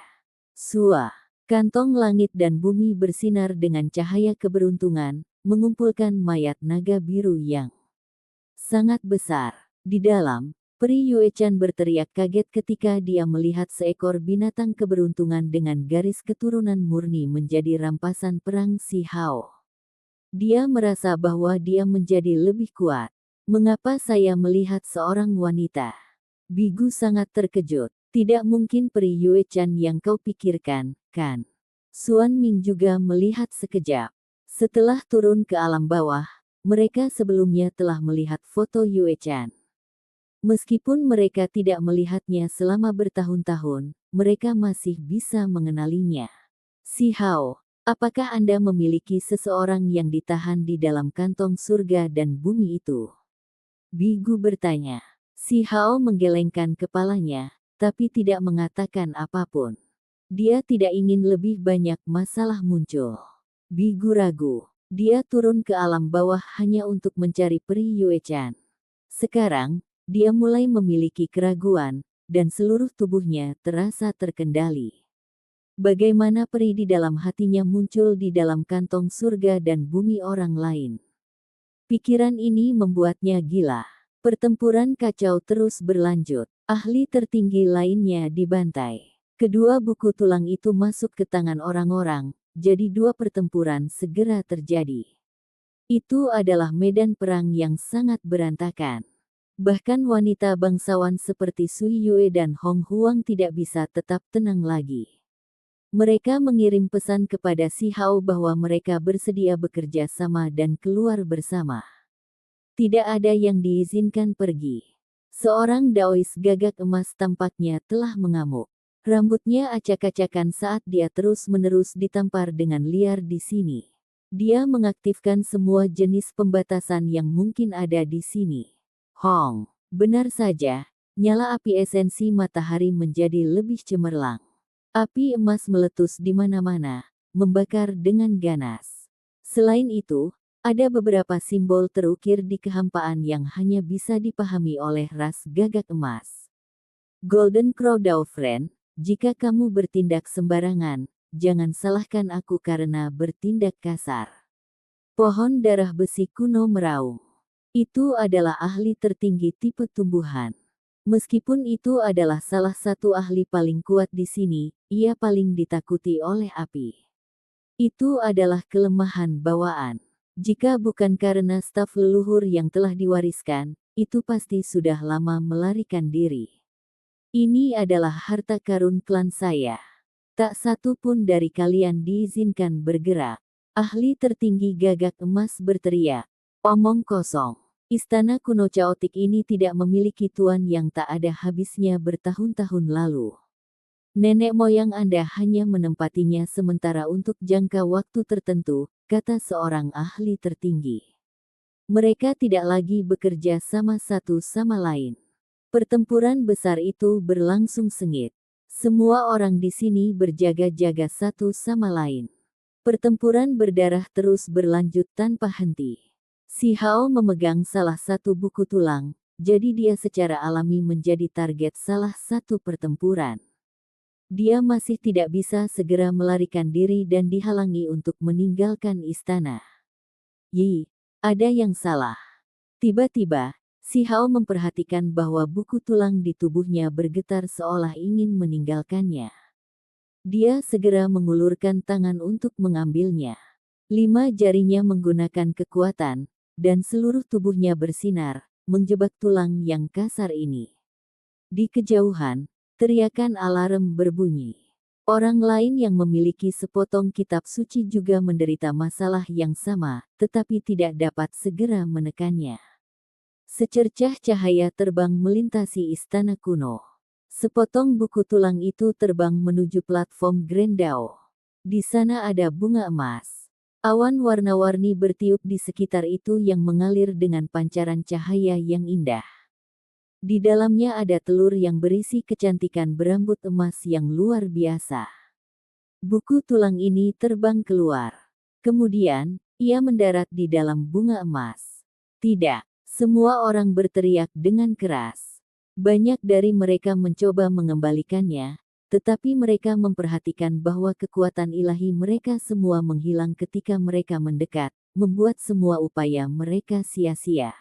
Sua, kantong langit dan bumi bersinar dengan cahaya keberuntungan, mengumpulkan mayat naga biru yang sangat besar. Di dalam, Peri Yuechan berteriak kaget ketika dia melihat seekor binatang keberuntungan dengan garis keturunan murni menjadi rampasan perang si Hao. Dia merasa bahwa dia menjadi lebih kuat. Mengapa saya melihat seorang wanita? Bigu sangat terkejut. Tidak mungkin Peri Yuechan yang kau pikirkan, kan? Suan Ming juga melihat sekejap. Setelah turun ke alam bawah, mereka sebelumnya telah melihat foto Yuechan. Meskipun mereka tidak melihatnya selama bertahun-tahun, mereka masih bisa mengenalinya. Si Hao, apakah Anda memiliki seseorang yang ditahan di dalam kantong surga dan bumi itu? Bigu bertanya. Si Hao menggelengkan kepalanya, tapi tidak mengatakan apapun. Dia tidak ingin lebih banyak masalah muncul. Bigu ragu. Dia turun ke alam bawah hanya untuk mencari Peri Yuechan. Sekarang, dia mulai memiliki keraguan, dan seluruh tubuhnya terasa terkendali. Bagaimana peri di dalam hatinya muncul di dalam kantong surga dan bumi orang lain. Pikiran ini membuatnya gila. Pertempuran kacau terus berlanjut. Ahli tertinggi lainnya dibantai. Kedua buku tulang itu masuk ke tangan orang-orang, jadi dua pertempuran segera terjadi. Itu adalah medan perang yang sangat berantakan. Bahkan wanita bangsawan seperti Sui Yue dan Hong Huang tidak bisa tetap tenang lagi. Mereka mengirim pesan kepada si Hao bahwa mereka bersedia bekerja sama dan keluar bersama. Tidak ada yang diizinkan pergi. Seorang Daois gagak emas tampaknya telah mengamuk. Rambutnya acak-acakan saat dia terus-menerus ditampar dengan liar di sini. Dia mengaktifkan semua jenis pembatasan yang mungkin ada di sini. Hong, benar saja, nyala api esensi matahari menjadi lebih cemerlang. Api emas meletus di mana-mana, membakar dengan ganas. Selain itu, ada beberapa simbol terukir di kehampaan yang hanya bisa dipahami oleh ras gagak emas. Golden Crow Friend, jika kamu bertindak sembarangan, jangan salahkan aku karena bertindak kasar. Pohon darah besi kuno meraung. Itu adalah ahli tertinggi tipe tumbuhan. Meskipun itu adalah salah satu ahli paling kuat di sini, ia paling ditakuti oleh api. Itu adalah kelemahan bawaan. Jika bukan karena staf leluhur yang telah diwariskan, itu pasti sudah lama melarikan diri. Ini adalah harta karun klan saya. Tak satu pun dari kalian diizinkan bergerak. Ahli tertinggi gagak emas berteriak. Omong kosong. Istana kuno caotik ini tidak memiliki tuan yang tak ada habisnya bertahun-tahun lalu. Nenek moyang Anda hanya menempatinya sementara untuk jangka waktu tertentu, kata seorang ahli tertinggi. Mereka tidak lagi bekerja sama satu sama lain. Pertempuran besar itu berlangsung sengit. Semua orang di sini berjaga-jaga satu sama lain. Pertempuran berdarah terus berlanjut tanpa henti. Si Hao memegang salah satu buku tulang, jadi dia secara alami menjadi target salah satu pertempuran. Dia masih tidak bisa segera melarikan diri dan dihalangi untuk meninggalkan istana. Yi, ada yang salah. Tiba-tiba, si Hao memperhatikan bahwa buku tulang di tubuhnya bergetar seolah ingin meninggalkannya. Dia segera mengulurkan tangan untuk mengambilnya. 5 jarinya menggunakan kekuatan, dan seluruh tubuhnya bersinar, menjebak tulang yang kasar ini. Di kejauhan, teriakan alarm berbunyi. Orang lain yang memiliki sepotong kitab suci juga menderita masalah yang sama, tetapi tidak dapat segera menekannya. Secercah cahaya terbang melintasi istana kuno. Sepotong buku tulang itu terbang menuju platform Grandao. Di sana ada bunga emas. Awan warna-warni bertiup di sekitar itu yang mengalir dengan pancaran cahaya yang indah. Di dalamnya ada telur yang berisi kecantikan berambut emas yang luar biasa. Buku tulang ini terbang keluar. Kemudian, ia mendarat di dalam bunga emas. Tidak, semua orang berteriak dengan keras. Banyak dari mereka mencoba mengembalikannya, tetapi mereka memperhatikan bahwa kekuatan ilahi mereka semua menghilang ketika mereka mendekat, membuat semua upaya mereka sia-sia.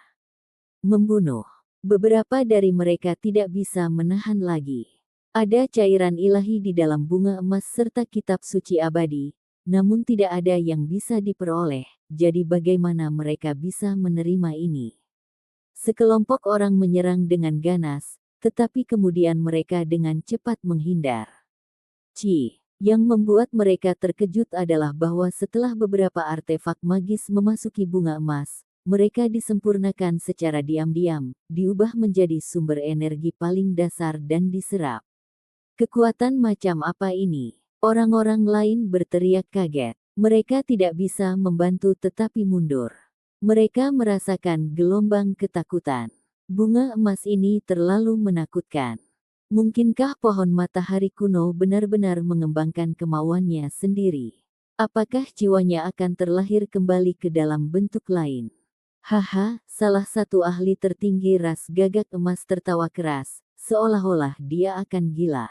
Membunuh. Beberapa dari mereka tidak bisa menahan lagi. Ada cairan ilahi di dalam bunga emas serta kitab suci abadi, namun tidak ada yang bisa diperoleh, jadi bagaimana mereka bisa menerima ini? Sekelompok orang menyerang dengan ganas, tetapi kemudian mereka dengan cepat menghindar. Yang membuat mereka terkejut adalah bahwa setelah beberapa artefak magis memasuki bunga emas, mereka disempurnakan secara diam-diam, diubah menjadi sumber energi paling dasar dan diserap. Kekuatan macam apa ini? Orang-orang lain berteriak kaget. Mereka tidak bisa membantu tetapi mundur. Mereka merasakan gelombang ketakutan. Bunga emas ini terlalu menakutkan. Mungkinkah pohon matahari kuno benar-benar mengembangkan kemauannya sendiri? Apakah jiwanya akan terlahir kembali ke dalam bentuk lain? Haha, salah satu ahli tertinggi ras gagak emas tertawa keras, seolah-olah dia akan gila.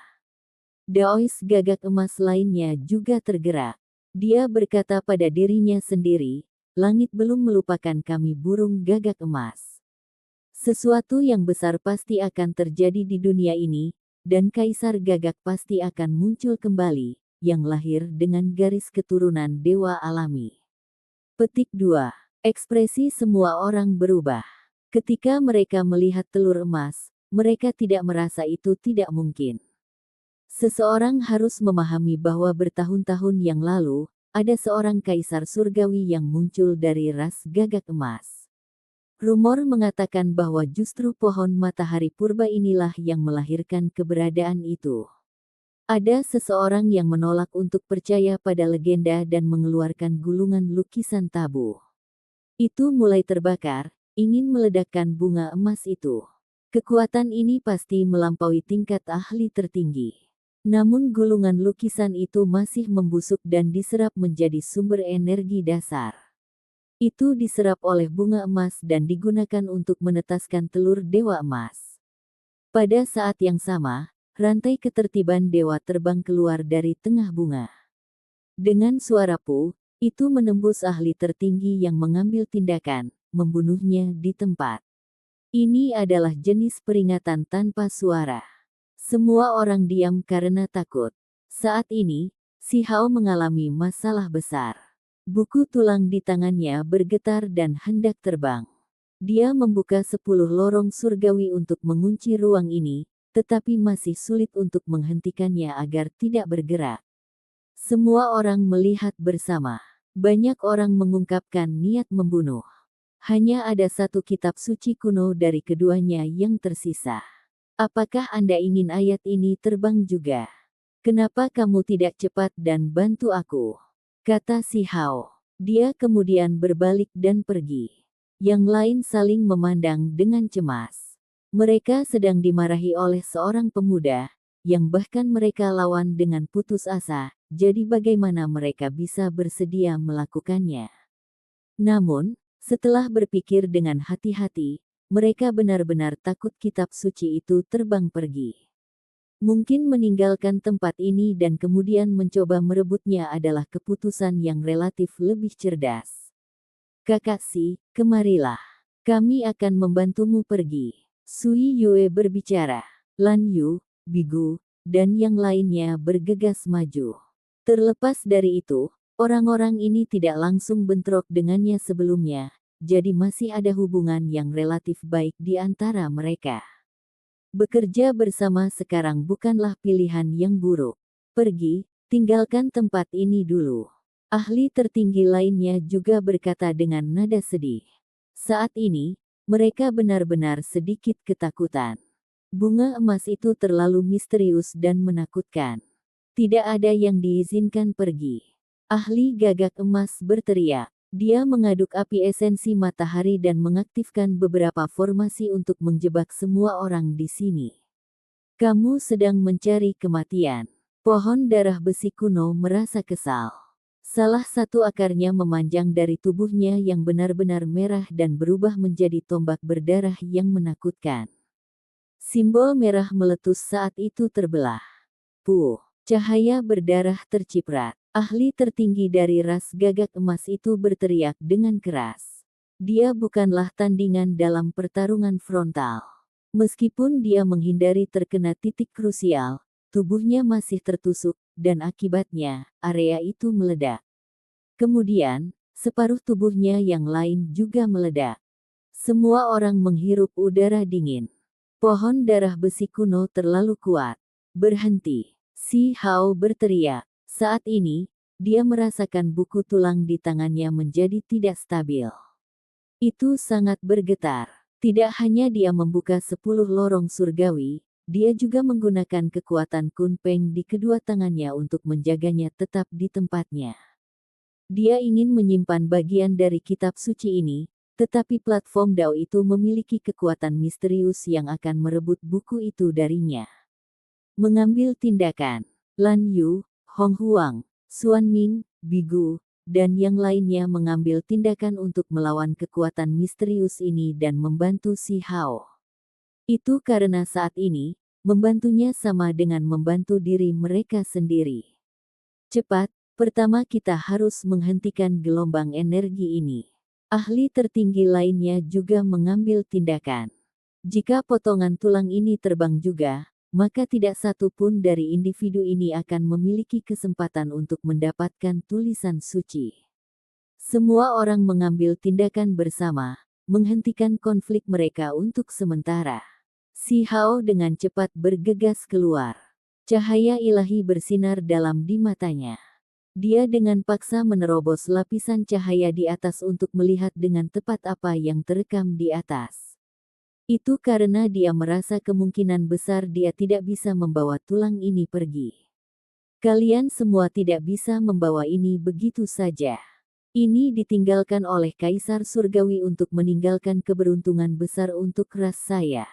Daois gagak emas lainnya juga tergerak. Dia berkata pada dirinya sendiri, langit belum melupakan kami burung gagak emas. Sesuatu yang besar pasti akan terjadi di dunia ini, dan kaisar gagak pasti akan muncul kembali, yang lahir dengan garis keturunan dewa alami. Petik 2. Ekspresi semua orang berubah. Ketika mereka melihat telur emas, mereka tidak merasa itu tidak mungkin. Seseorang harus memahami bahwa bertahun-tahun yang lalu, ada seorang kaisar surgawi yang muncul dari ras gagak emas. Rumor mengatakan bahwa justru pohon matahari purba inilah yang melahirkan keberadaan itu. Ada seseorang yang menolak untuk percaya pada legenda dan mengeluarkan gulungan lukisan tabu. Itu mulai terbakar, ingin meledakkan bunga emas itu. Kekuatan ini pasti melampaui tingkat ahli tertinggi. Namun gulungan lukisan itu masih membusuk dan diserap menjadi sumber energi dasar. Itu diserap oleh bunga emas dan digunakan untuk menetaskan telur dewa emas. Pada saat yang sama, rantai ketertiban dewa terbang keluar dari tengah bunga. Dengan suara pu, itu menembus ahli tertinggi yang mengambil tindakan, membunuhnya di tempat. Ini adalah jenis peringatan tanpa suara. Semua orang diam karena takut. Saat ini, Si Hao mengalami masalah besar. Buku tulang di tangannya bergetar dan hendak terbang. Dia membuka 10 lorong surgawi untuk mengunci ruang ini, tetapi masih sulit untuk menghentikannya agar tidak bergerak. Semua orang melihat bersama. Banyak orang mengungkapkan niat membunuh. Hanya ada satu kitab suci kuno dari keduanya yang tersisa. Apakah Anda ingin ayat ini terbang juga? Kenapa kamu tidak cepat dan bantu aku? Kata Si Hao. Dia kemudian berbalik dan pergi. Yang lain saling memandang dengan cemas. Mereka sedang dimarahi oleh seorang pemuda, yang bahkan mereka lawan dengan putus asa, jadi bagaimana mereka bisa bersedia melakukannya? Namun, setelah berpikir dengan hati-hati, mereka benar-benar takut kitab suci itu terbang pergi. Mungkin meninggalkan tempat ini dan kemudian mencoba merebutnya adalah keputusan yang relatif lebih cerdas. Kakak Si, kemarilah. Kami akan membantumu pergi. Sui Yue berbicara. Lan Yu, Bigu, dan yang lainnya bergegas maju. Terlepas dari itu, Orang-orang ini tidak langsung bentrok dengannya sebelumnya, jadi masih ada hubungan yang relatif baik di antara mereka. Bekerja bersama sekarang bukanlah pilihan yang buruk. Pergi, tinggalkan tempat ini dulu. Ahli tertinggi lainnya juga berkata dengan nada sedih. Saat ini, mereka benar-benar sedikit ketakutan. Bunga emas itu terlalu misterius dan menakutkan. Tidak ada yang diizinkan pergi. Ahli gagak emas berteriak. Dia mengaduk api esensi matahari dan mengaktifkan beberapa formasi untuk menjebak semua orang di sini. Kamu sedang mencari kematian. Pohon darah besi kuno merasa kesal. Salah satu akarnya memanjang dari tubuhnya yang benar-benar merah dan berubah menjadi tombak berdarah yang menakutkan. Simbol merah meletus saat itu terbelah. Puh, cahaya berdarah terciprat. Ahli tertinggi dari ras gagak emas itu berteriak dengan keras. Dia bukanlah tandingan dalam pertarungan frontal. Meskipun dia menghindari terkena titik krusial, tubuhnya masih tertusuk, dan akibatnya, area itu meledak. Kemudian, separuh tubuhnya yang lain juga meledak. Semua orang menghirup udara dingin. Pohon darah besi kuno terlalu kuat. Berhenti. Si Hao berteriak. Saat ini, dia merasakan buku tulang di tangannya menjadi tidak stabil. Itu sangat bergetar. Tidak hanya dia membuka 10 lorong surgawi, dia juga menggunakan kekuatan Kunpeng di kedua tangannya untuk menjaganya tetap di tempatnya. Dia ingin menyimpan bagian dari kitab suci ini, tetapi platform Dao itu memiliki kekuatan misterius yang akan merebut buku itu darinya. Mengambil tindakan. Lan Yu, Hong Huang, Xuan Ming, Bigu, dan yang lainnya mengambil tindakan untuk melawan kekuatan misterius ini dan membantu Si Hao. Itu karena saat ini, membantunya sama dengan membantu diri mereka sendiri. Cepat, pertama kita harus menghentikan gelombang energi ini. Ahli tertinggi lainnya juga mengambil tindakan. Jika potongan tulang ini terbang juga, maka tidak satu pun dari individu ini akan memiliki kesempatan untuk mendapatkan tulisan suci. Semua orang mengambil tindakan bersama, menghentikan konflik mereka untuk sementara. Si Hao dengan cepat bergegas keluar. Cahaya ilahi bersinar dalam di matanya. Dia dengan paksa menerobos lapisan cahaya di atas untuk melihat dengan tepat apa yang terekam di atas. Itu karena dia merasa kemungkinan besar dia tidak bisa membawa tulang ini pergi. Kalian semua tidak bisa membawa ini begitu saja. Ini ditinggalkan oleh Kaisar Surgawi untuk meninggalkan keberuntungan besar untuk ras saya.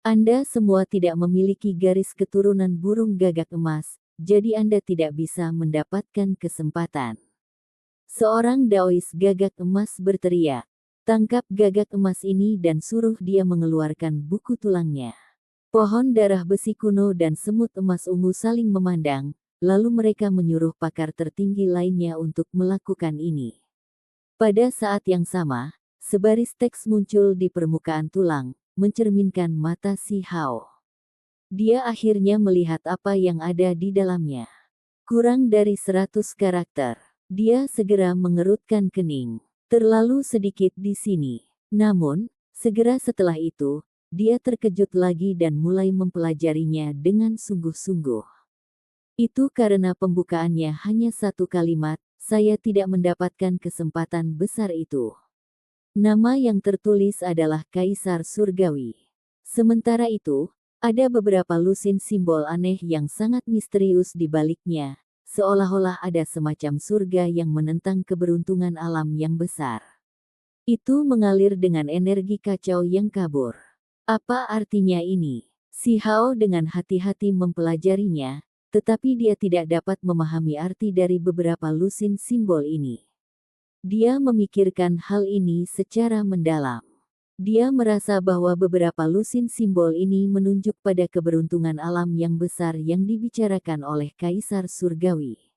Anda semua tidak memiliki garis keturunan burung gagak emas, jadi Anda tidak bisa mendapatkan kesempatan. Seorang Daois gagak emas berteriak. Tangkap gagak emas ini dan suruh dia mengeluarkan buku tulangnya. Pohon darah besi kuno dan semut emas ungu saling memandang, lalu mereka menyuruh pakar tertinggi lainnya untuk melakukan ini. Pada saat yang sama, sebaris teks muncul di permukaan tulang, mencerminkan mata Si Hao. Dia akhirnya melihat apa yang ada di dalamnya. Kurang dari 100 karakter. Dia segera mengerutkan kening. Terlalu sedikit di sini. Namun, segera setelah itu, dia terkejut lagi dan mulai mempelajarinya dengan sungguh-sungguh. Itu karena pembukaannya hanya satu kalimat, saya tidak mendapatkan kesempatan besar itu. Nama yang tertulis adalah Kaisar Surgawi. Sementara itu, ada beberapa lusin simbol aneh yang sangat misterius di baliknya. Seolah-olah ada semacam surga yang menentang keberuntungan alam yang besar. Itu mengalir dengan energi kacau yang kabur. Apa artinya ini? Si Hao dengan hati-hati mempelajarinya, tetapi dia tidak dapat memahami arti dari beberapa lusin simbol ini. Dia memikirkan hal ini secara mendalam. Dia merasa bahwa beberapa lusin simbol ini menunjuk pada keberuntungan alam yang besar yang dibicarakan oleh Kaisar Surgawi.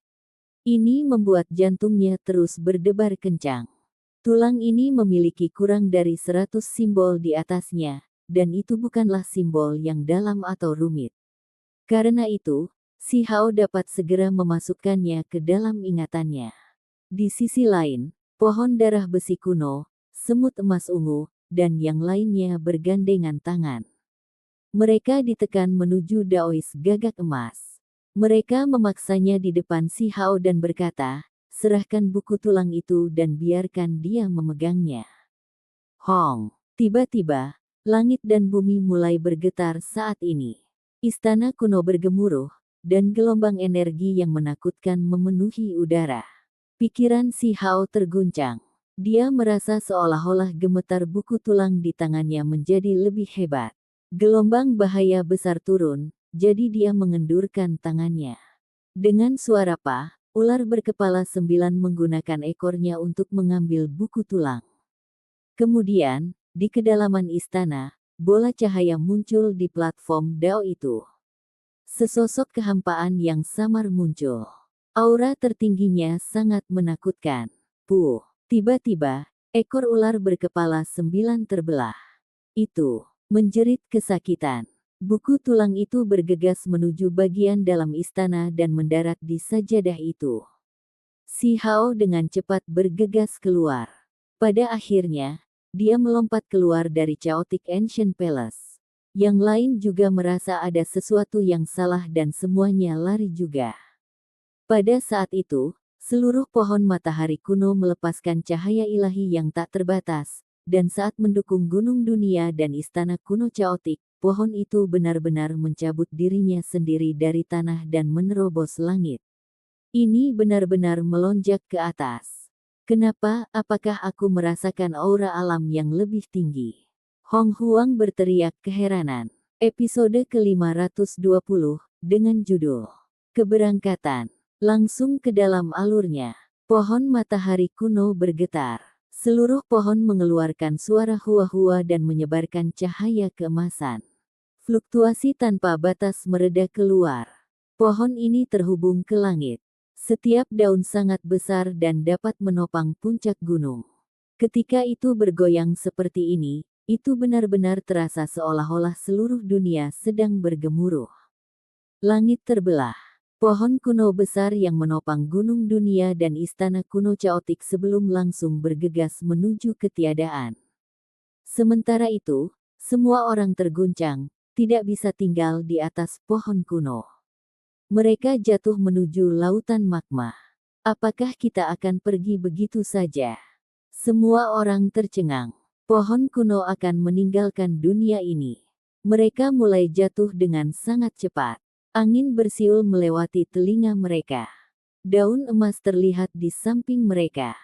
Ini membuat jantungnya terus berdebar kencang. Tulang ini memiliki kurang dari 100 simbol di atasnya, dan itu bukanlah simbol yang dalam atau rumit. Karena itu, Si Hao dapat segera memasukkannya ke dalam ingatannya. Di sisi lain, pohon darah besi kuno, semut emas ungu, dan yang lainnya bergandengan tangan. Mereka ditekan menuju Daois gagak emas. Mereka memaksanya di depan Si Hao dan berkata, serahkan buku tulang itu dan biarkan dia memegangnya. Hong! Tiba-tiba, langit dan bumi mulai bergetar saat ini. Istana kuno bergemuruh, dan gelombang energi yang menakutkan memenuhi udara. Pikiran Si Hao terguncang. Dia merasa seolah-olah gemetar buku tulang di tangannya menjadi lebih hebat. Gelombang bahaya besar turun, jadi dia mengendurkan tangannya. Dengan suara pah, ular berkepala 9 menggunakan ekornya untuk mengambil buku tulang. Kemudian, di kedalaman istana, bola cahaya muncul di platform Dao itu. Sesosok kehampaan yang samar muncul. Aura tertingginya sangat menakutkan. Puh! Tiba-tiba, ekor ular berkepala 9 terbelah. Itu menjerit kesakitan. Buku tulang itu bergegas menuju bagian dalam istana dan mendarat di sajadah itu. Si Hao dengan cepat bergegas keluar. Pada akhirnya, dia melompat keluar dari Chaotic Ancient Palace. Yang lain juga merasa ada sesuatu yang salah dan semuanya lari juga. Pada saat itu, seluruh pohon matahari kuno melepaskan cahaya ilahi yang tak terbatas, dan saat mendukung gunung dunia dan istana kuno Chaotic, pohon itu benar-benar mencabut dirinya sendiri dari tanah dan menerobos langit. Ini benar-benar melonjak ke atas. Kenapa? Apakah aku merasakan aura alam yang lebih tinggi? Hong Huang berteriak keheranan. Episode ke-520, dengan judul Keberangkatan. Langsung ke dalam alurnya, pohon matahari kuno bergetar. Seluruh pohon mengeluarkan suara hua-hua dan menyebarkan cahaya keemasan. Fluktuasi tanpa batas mereda keluar. Pohon ini terhubung ke langit. Setiap daun sangat besar dan dapat menopang puncak gunung. Ketika itu bergoyang seperti ini, itu benar-benar terasa seolah-olah seluruh dunia sedang bergemuruh. Langit terbelah. Pohon kuno besar yang menopang gunung dunia dan istana kuno Chaotic sebelum langsung bergegas menuju ketiadaan. Sementara itu, semua orang terguncang, tidak bisa tinggal di atas pohon kuno. Mereka jatuh menuju lautan magma. Apakah kita akan pergi begitu saja? Semua orang tercengang. Pohon kuno akan meninggalkan dunia ini. Mereka mulai jatuh dengan sangat cepat. Angin bersiul melewati telinga mereka. Daun emas terlihat di samping mereka.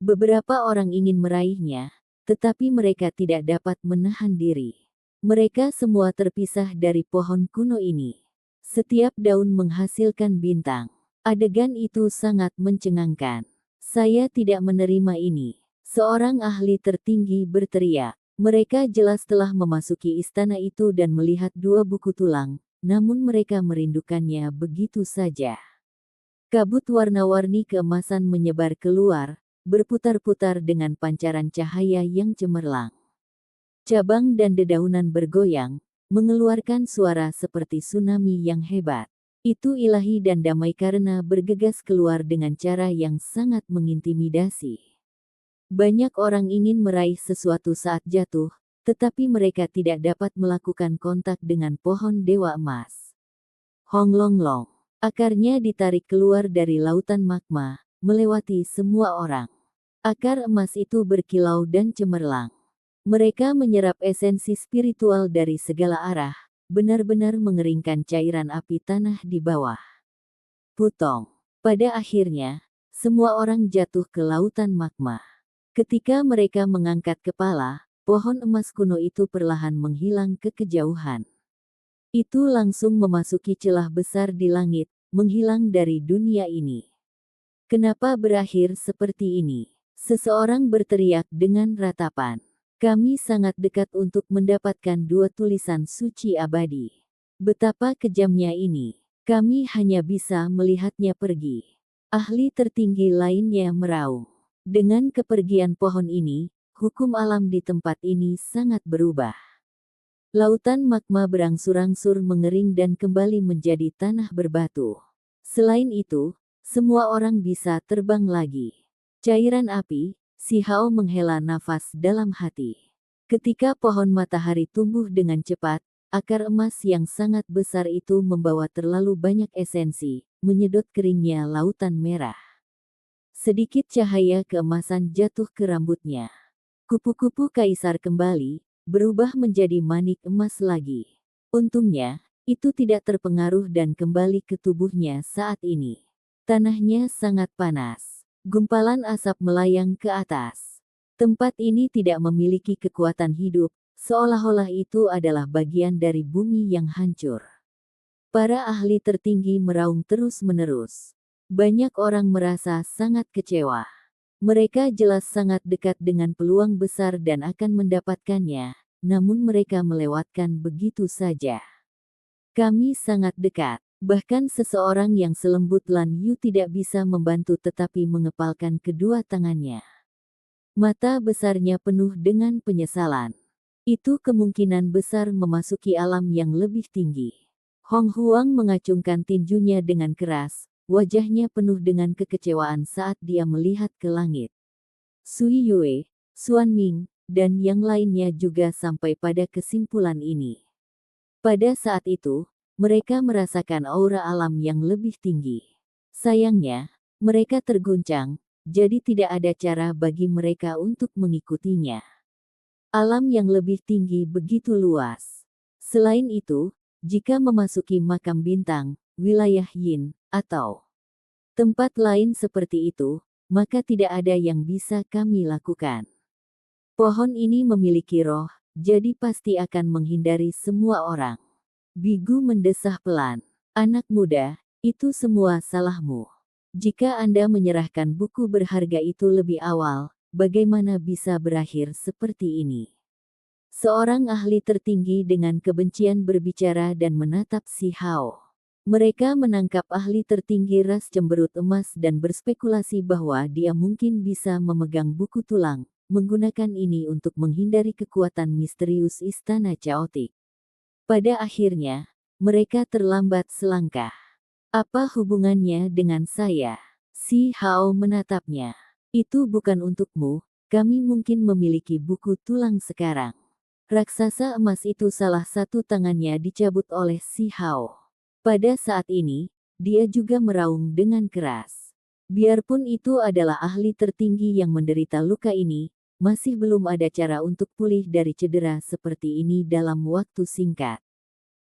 Beberapa orang ingin meraihnya, tetapi mereka tidak dapat menahan diri. Mereka semua terpisah dari pohon kuno ini. Setiap daun menghasilkan bintang. Adegan itu sangat mencengangkan. Saya tidak menerima ini. Seorang ahli tertinggi berteriak. Mereka jelas telah memasuki istana itu dan melihat 2 buku tulang. Namun mereka merindukannya begitu saja. Kabut warna-warni keemasan menyebar keluar, berputar-putar dengan pancaran cahaya yang cemerlang. Cabang dan dedaunan bergoyang, mengeluarkan suara seperti tsunami yang hebat. Itu ilahi dan damai karena bergegas keluar dengan cara yang sangat mengintimidasi. Banyak orang ingin meraih sesuatu saat jatuh, tetapi mereka tidak dapat melakukan kontak dengan pohon dewa emas. Hong Long Long. Akarnya ditarik keluar dari lautan magma, melewati semua orang. Akar emas itu berkilau dan cemerlang. Mereka menyerap esensi spiritual dari segala arah, benar-benar mengeringkan cairan api tanah di bawah. Putong. Pada akhirnya, semua orang jatuh ke lautan magma. Ketika mereka mengangkat kepala, pohon emas kuno itu perlahan menghilang ke kejauhan. Itu langsung memasuki celah besar di langit, menghilang dari dunia ini. Kenapa berakhir seperti ini? Seseorang berteriak dengan ratapan. Kami sangat dekat untuk mendapatkan 2 tulisan suci abadi. Betapa kejamnya ini. Kami hanya bisa melihatnya pergi. Ahli tertinggi lainnya meraung. Dengan kepergian pohon ini, hukum alam di tempat ini sangat berubah. Lautan magma berangsur-angsur mengering dan kembali menjadi tanah berbatu. Selain itu, semua orang bisa terbang lagi. Cairan api, Si Hao menghela nafas dalam hati. Ketika pohon matahari tumbuh dengan cepat, akar emas yang sangat besar itu membawa terlalu banyak esensi, menyedot keringnya lautan merah. Sedikit cahaya keemasan jatuh ke rambutnya. Kupu-kupu kaisar kembali, berubah menjadi manik emas lagi. Untungnya, itu tidak terpengaruh dan kembali ke tubuhnya saat ini. Tanahnya sangat panas. Gumpalan asap melayang ke atas. Tempat ini tidak memiliki kekuatan hidup, seolah-olah itu adalah bagian dari bumi yang hancur. Para ahli tertinggi meraung terus-menerus. Banyak orang merasa sangat kecewa. Mereka jelas sangat dekat dengan peluang besar dan akan mendapatkannya, namun mereka melewatkan begitu saja. Kami sangat dekat. Bahkan seseorang yang selembut Lan Yu tidak bisa membantu tetapi mengepalkan kedua tangannya. Mata besarnya penuh dengan penyesalan. Itu kemungkinan besar memasuki alam yang lebih tinggi. Hong Huang mengacungkan tinjunya dengan keras. Wajahnya penuh dengan kekecewaan saat dia melihat ke langit. Sui Yue, Xuan Ming, dan yang lainnya juga sampai pada kesimpulan ini. Pada saat itu, mereka merasakan aura alam yang lebih tinggi. Sayangnya, mereka terguncang, jadi tidak ada cara bagi mereka untuk mengikutinya. Alam yang lebih tinggi begitu luas. Selain itu, jika memasuki makam bintang, wilayah Yin, atau tempat lain seperti itu, maka tidak ada yang bisa kami lakukan. Pohon ini memiliki roh, jadi pasti akan menghindari semua orang. Bigu mendesah pelan. Anak muda, itu semua salahmu. Jika Anda menyerahkan buku berharga itu lebih awal, bagaimana bisa berakhir seperti ini? Seorang ahli tertinggi dengan kebencian berbicara dan menatap Si Hao. Mereka menangkap ahli tertinggi ras cemberut emas dan berspekulasi bahwa dia mungkin bisa memegang buku tulang, menggunakan ini untuk menghindari kekuatan misterius istana Chaotic. Pada akhirnya, mereka terlambat selangkah. Apa hubungannya dengan saya? Si Hao menatapnya. Itu bukan untukmu, kami mungkin memiliki buku tulang sekarang. Raksasa emas itu salah satu tangannya dicabut oleh Si Hao. Pada saat ini, dia juga meraung dengan keras. Biarpun itu adalah ahli tertinggi yang menderita luka ini, masih belum ada cara untuk pulih dari cedera seperti ini dalam waktu singkat.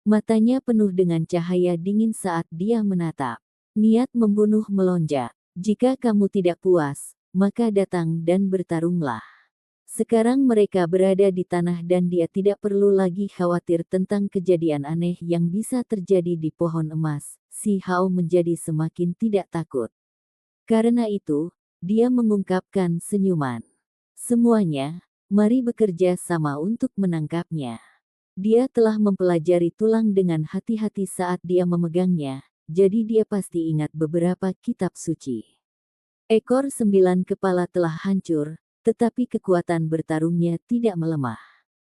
Matanya penuh dengan cahaya dingin saat dia menatap. Niat membunuh melonjak. Jika kamu tidak puas, maka datang dan bertarunglah. Sekarang mereka berada di tanah dan dia tidak perlu lagi khawatir tentang kejadian aneh yang bisa terjadi di pohon emas. Si Hao menjadi semakin tidak takut. Karena itu, dia mengungkapkan senyuman. Semuanya, mari bekerja sama untuk menangkapnya. Dia telah mempelajari tulang dengan hati-hati saat dia memegangnya, jadi dia pasti ingat beberapa kitab suci. Ekor 9 kepala telah hancur, tetapi kekuatan bertarungnya tidak melemah.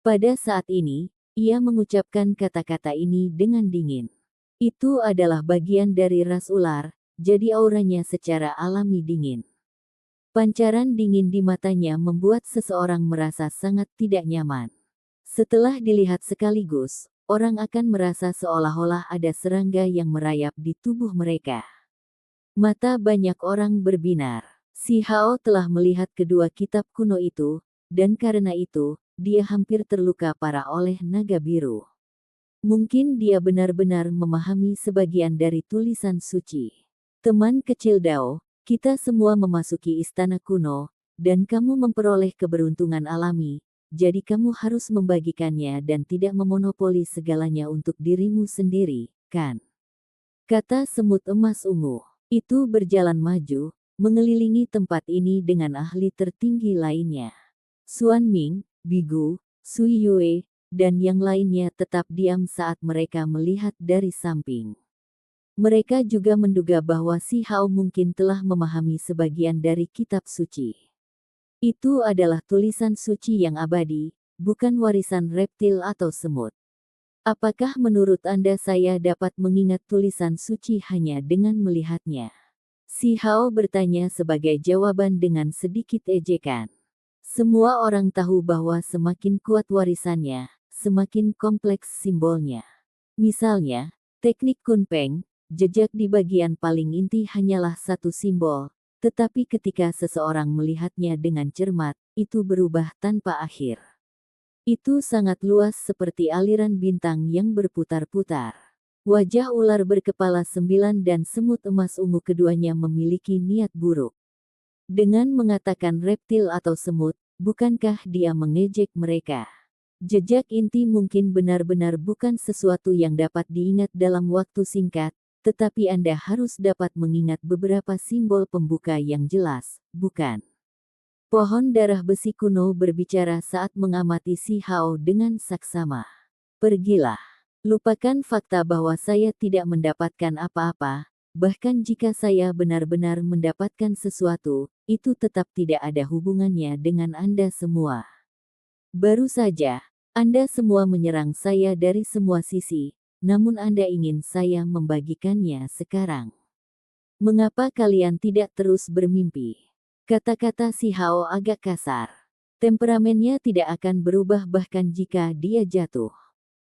Pada saat ini, ia mengucapkan kata-kata ini dengan dingin. Itu adalah bagian dari ras ular, jadi auranya secara alami dingin. Pancaran dingin di matanya membuat seseorang merasa sangat tidak nyaman. Setelah dilihat sekaligus, orang akan merasa seolah-olah ada serangga yang merayap di tubuh mereka. Mata banyak orang berbinar. Si Hao telah melihat kedua kitab kuno itu, dan karena itu, dia hampir terluka parah oleh naga biru. Mungkin dia benar-benar memahami sebagian dari tulisan suci. Teman kecil Dao, kita semua memasuki istana kuno, dan kamu memperoleh keberuntungan alami, jadi kamu harus membagikannya dan tidak memonopoli segalanya untuk dirimu sendiri, kan? Kata semut emas ungu. Itu berjalan maju, mengelilingi tempat ini dengan ahli tertinggi lainnya. Xuan Ming, Bigu, Sui Yue, dan yang lainnya tetap diam saat mereka melihat dari samping. Mereka juga menduga bahwa Si Hao mungkin telah memahami sebagian dari kitab suci. Itu adalah tulisan suci yang abadi, bukan warisan reptil atau semut. Apakah menurut Anda saya dapat mengingat tulisan suci hanya dengan melihatnya? Si Hao bertanya sebagai jawaban dengan sedikit ejekan. Semua orang tahu bahwa semakin kuat warisannya, semakin kompleks simbolnya. Misalnya, teknik Kunpeng, jejak di bagian paling inti hanyalah satu simbol, tetapi ketika seseorang melihatnya dengan cermat, itu berubah tanpa akhir. Itu sangat luas seperti aliran bintang yang berputar-putar. Wajah ular berkepala 9 dan semut emas ungu keduanya memiliki niat buruk. Dengan mengatakan reptil atau semut, bukankah dia mengejek mereka? Jejak inti mungkin benar-benar bukan sesuatu yang dapat diingat dalam waktu singkat, tetapi Anda harus dapat mengingat beberapa simbol pembuka yang jelas, bukan? Pohon darah besi kuno berbicara saat mengamati si Hao dengan saksama. Pergilah. Lupakan fakta bahwa saya tidak mendapatkan apa-apa, bahkan jika saya benar-benar mendapatkan sesuatu, itu tetap tidak ada hubungannya dengan Anda semua. Baru saja, Anda semua menyerang saya dari semua sisi, namun Anda ingin saya membagikannya sekarang. Mengapa kalian tidak terus bermimpi? Kata-kata si Hao agak kasar. Temperamennya tidak akan berubah bahkan jika dia jatuh.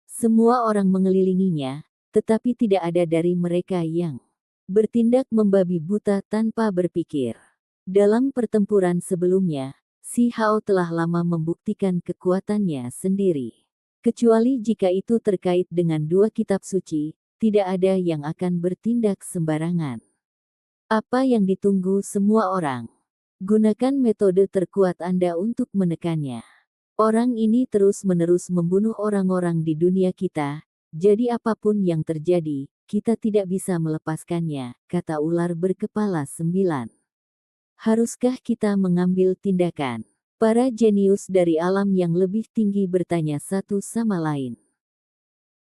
Semua orang mengelilinginya, tetapi tidak ada dari mereka yang bertindak membabi buta tanpa berpikir. Dalam pertempuran sebelumnya, si Hao telah lama membuktikan kekuatannya sendiri. Kecuali jika itu terkait dengan dua kitab suci, tidak ada yang akan bertindak sembarangan. Apa yang ditunggu semua orang? Gunakan metode terkuat Anda untuk menekannya. Orang ini terus-menerus membunuh orang-orang di dunia kita, jadi apapun yang terjadi, kita tidak bisa melepaskannya, kata ular berkepala 9. Haruskah kita mengambil tindakan? Para jenius dari alam yang lebih tinggi bertanya satu sama lain.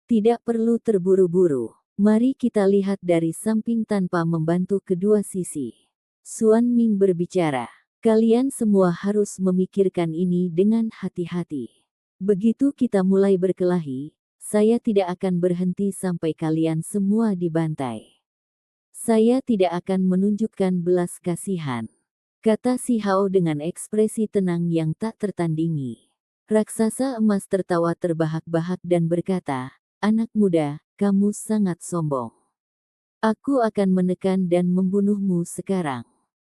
Tidak perlu terburu-buru. Mari kita lihat dari samping tanpa membantu kedua sisi. Xuan Ming berbicara, kalian semua harus memikirkan ini dengan hati-hati. Begitu kita mulai berkelahi, saya tidak akan berhenti sampai kalian semua dibantai. Saya tidak akan menunjukkan belas kasihan, kata si Hao dengan ekspresi tenang yang tak tertandingi. Raksasa emas tertawa terbahak-bahak dan berkata, anak muda, kamu sangat sombong. Aku akan menekan dan membunuhmu sekarang.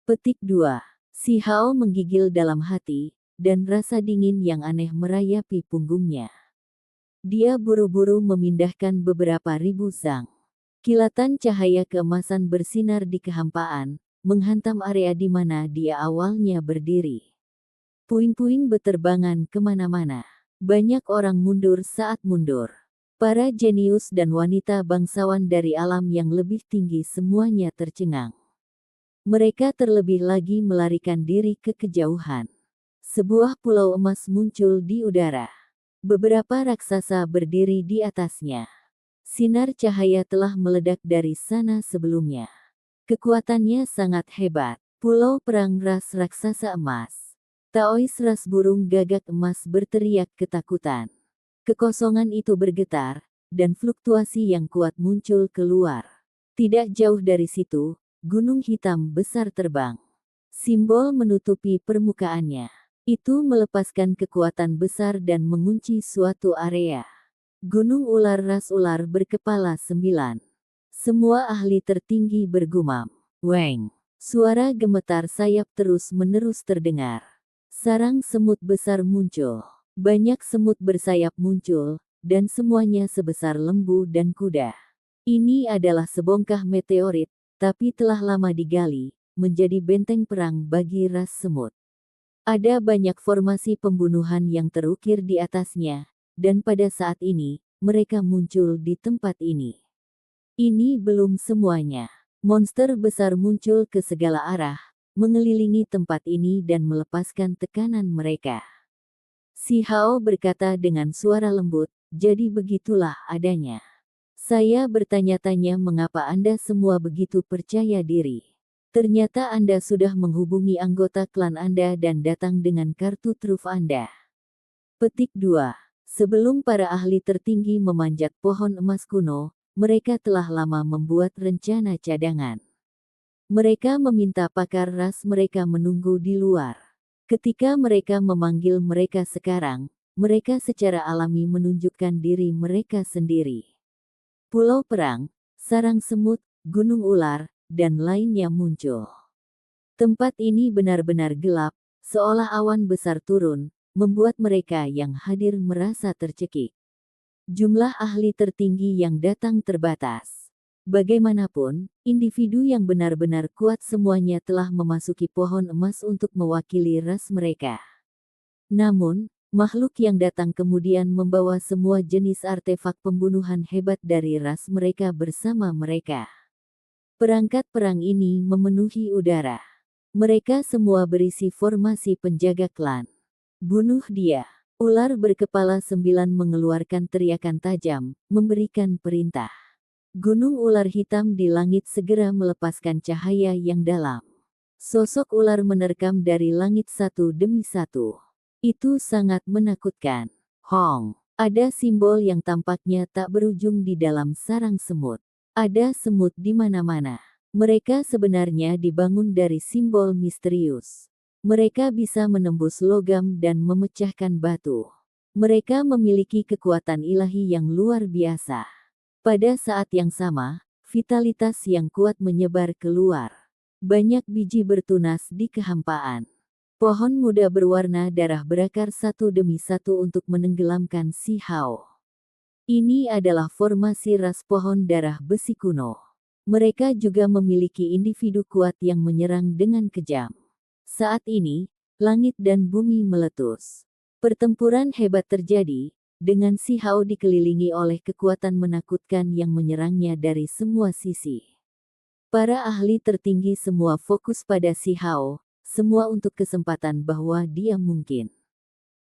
Petik 2. Si Hao menggigil dalam hati, dan rasa dingin yang aneh merayapi punggungnya. Dia buru-buru memindahkan beberapa ribu zang. Kilatan cahaya keemasan bersinar di kehampaan, menghantam area di mana dia awalnya berdiri. Puing-puing beterbangan kemana-mana. Banyak orang mundur saat mundur. Para jenius dan wanita bangsawan dari alam yang lebih tinggi semuanya tercengang. Mereka terlebih lagi melarikan diri ke kejauhan. Sebuah pulau emas muncul di udara. Beberapa raksasa berdiri di atasnya. Sinar cahaya telah meledak dari sana sebelumnya. Kekuatannya sangat hebat. Pulau perang ras raksasa emas. Taois ras burung gagak emas berteriak ketakutan. Kekosongan itu bergetar, dan fluktuasi yang kuat muncul keluar. Tidak jauh dari situ, gunung hitam besar terbang. Simbol menutupi permukaannya. Itu melepaskan kekuatan besar dan mengunci suatu area. Gunung ular ras ular berkepala 9. Semua ahli tertinggi bergumam. Weng. Suara gemetar sayap terus-menerus terdengar. Sarang semut besar muncul. Banyak semut bersayap muncul, dan semuanya sebesar lembu dan kuda. Ini adalah sebongkah meteorit, tapi telah lama digali, menjadi benteng perang bagi ras semut. Ada banyak formasi pembunuhan yang terukir di atasnya, dan pada saat ini, mereka muncul di tempat ini. Ini belum semuanya. Monster besar muncul ke segala arah, mengelilingi tempat ini dan melepaskan tekanan mereka. Si Hao berkata dengan suara lembut, jadi begitulah adanya. Saya bertanya-tanya mengapa Anda semua begitu percaya diri. Ternyata Anda sudah menghubungi anggota klan Anda dan datang dengan kartu truf Anda. Petik 2. Sebelum para ahli tertinggi memanjat pohon emas kuno, mereka telah lama membuat rencana cadangan. Mereka meminta pakar ras mereka menunggu di luar. Ketika mereka memanggil mereka sekarang, mereka secara alami menunjukkan diri mereka sendiri. Pulau perang, sarang semut, gunung ular, dan lainnya muncul. Tempat ini benar-benar gelap, seolah awan besar turun, membuat mereka yang hadir merasa tercekik. Jumlah ahli tertinggi yang datang terbatas. Bagaimanapun, individu yang benar-benar kuat semuanya telah memasuki pohon emas untuk mewakili ras mereka. Namun, makhluk yang datang kemudian membawa semua jenis artefak pembunuhan hebat dari ras mereka bersama mereka. Perangkat perang ini memenuhi udara. Mereka semua berisi formasi penjaga klan. Bunuh dia. Ular berkepala 9 mengeluarkan teriakan tajam, memberikan perintah. Gunung ular hitam di langit segera melepaskan cahaya yang dalam. Sosok ular menerkam dari langit satu demi satu. Itu sangat menakutkan. Hong. Ada simbol yang tampaknya tak berujung di dalam sarang semut. Ada semut di mana-mana. Mereka sebenarnya dibangun dari simbol misterius. Mereka bisa menembus logam dan memecahkan batu. Mereka memiliki kekuatan ilahi yang luar biasa. Pada saat yang sama, vitalitas yang kuat menyebar keluar. Banyak biji bertunas di kehampaan. Pohon muda berwarna darah berakar satu demi satu untuk menenggelamkan si Hao. Ini adalah formasi ras pohon darah besi kuno. Mereka juga memiliki individu kuat yang menyerang dengan kejam. Saat ini, langit dan bumi meletus. Pertempuran hebat terjadi, dengan si Hao dikelilingi oleh kekuatan menakutkan yang menyerangnya dari semua sisi. Para ahli tertinggi semua fokus pada si Hao, semua untuk kesempatan bahwa dia mungkin.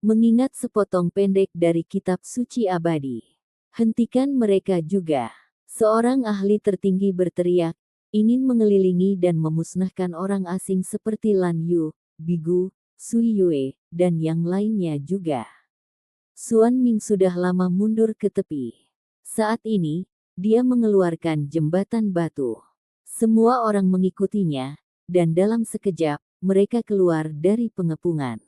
Mengingat sepotong pendek dari kitab suci abadi. Hentikan mereka juga. Seorang ahli tertinggi berteriak, ingin mengelilingi dan memusnahkan orang asing seperti Lan Yu, Bigu, Sui Yue, dan yang lainnya juga. Xuan Ming sudah lama mundur ke tepi. Saat ini, dia mengeluarkan jembatan batu. Semua orang mengikutinya, dan dalam sekejap, mereka keluar dari pengepungan.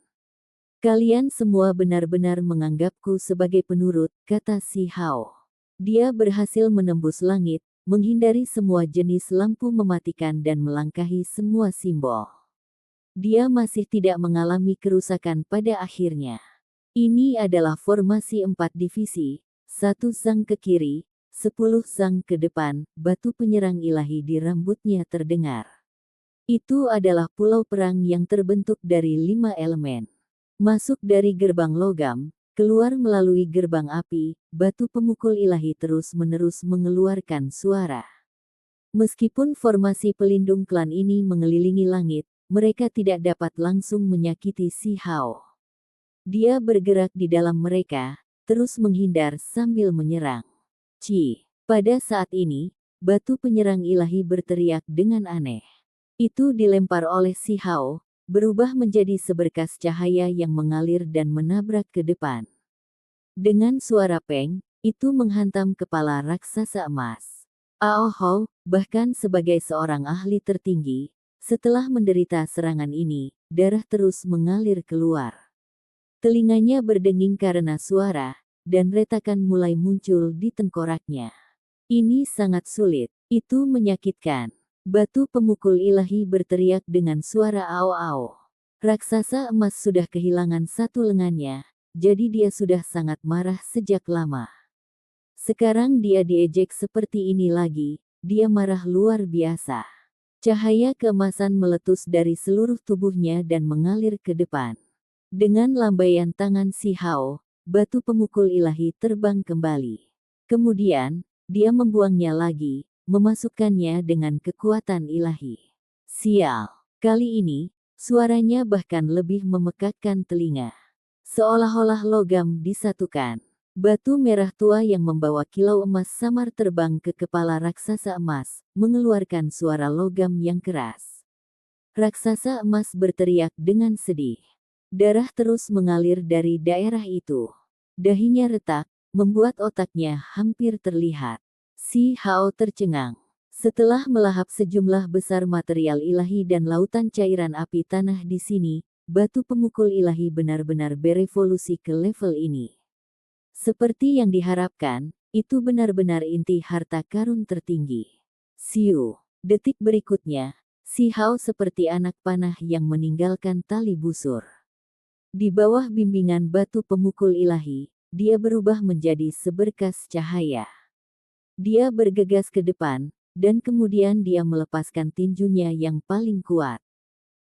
Kalian semua benar-benar menganggapku sebagai penurut, kata si Hao. Dia berhasil menembus langit, menghindari semua jenis lampu mematikan dan melangkahi semua simbol. Dia masih tidak mengalami kerusakan pada akhirnya. Ini adalah formasi 4 divisi, 1 zang ke kiri, 10 zang ke depan, batu penyerang ilahi di rambutnya terdengar. Itu adalah pulau perang yang terbentuk dari 5 elemen. Masuk dari gerbang logam, keluar melalui gerbang api, batu pemukul ilahi terus-menerus mengeluarkan suara. Meskipun formasi pelindung klan ini mengelilingi langit, mereka tidak dapat langsung menyakiti si Hao. Dia bergerak di dalam mereka, terus menghindar sambil menyerang. Pada saat ini, batu penyerang ilahi berteriak dengan aneh. Itu dilempar oleh si Hao, berubah menjadi seberkas cahaya yang mengalir dan menabrak ke depan. Dengan suara peng, itu menghantam kepala raksasa emas. Ao Hao, bahkan sebagai seorang ahli tertinggi, setelah menderita serangan ini, darah terus mengalir keluar. Telinganya berdenging karena suara, dan retakan mulai muncul di tengkoraknya. Ini sangat sulit, itu menyakitkan. Batu pemukul ilahi berteriak dengan suara ao-ao. Raksasa emas sudah kehilangan satu lengannya, jadi dia sudah sangat marah sejak lama. Sekarang dia diejek seperti ini lagi, dia marah luar biasa. Cahaya keemasan meletus dari seluruh tubuhnya dan mengalir ke depan. Dengan lambaian tangan si Hao, batu pemukul ilahi terbang kembali. Kemudian, dia membuangnya lagi, memasukkannya dengan kekuatan ilahi. Sial. Kali ini, suaranya bahkan lebih memekakkan telinga. Seolah-olah logam disatukan. Batu merah tua yang membawa kilau emas samar terbang ke kepala raksasa emas, mengeluarkan suara logam yang keras. Raksasa emas berteriak dengan sedih. Darah terus mengalir dari daerah itu. Dahinya retak, membuat otaknya hampir terlihat. Si Hao tercengang. Setelah melahap sejumlah besar material ilahi dan lautan cairan api tanah di sini, batu pemukul ilahi benar-benar berevolusi ke level ini. Seperti yang diharapkan, itu benar-benar inti harta karun tertinggi. Siu. Detik berikutnya, si Hao seperti anak panah yang meninggalkan tali busur. Di bawah bimbingan batu pemukul ilahi, dia berubah menjadi seberkas cahaya. Dia bergegas ke depan, dan kemudian dia melepaskan tinjunya yang paling kuat.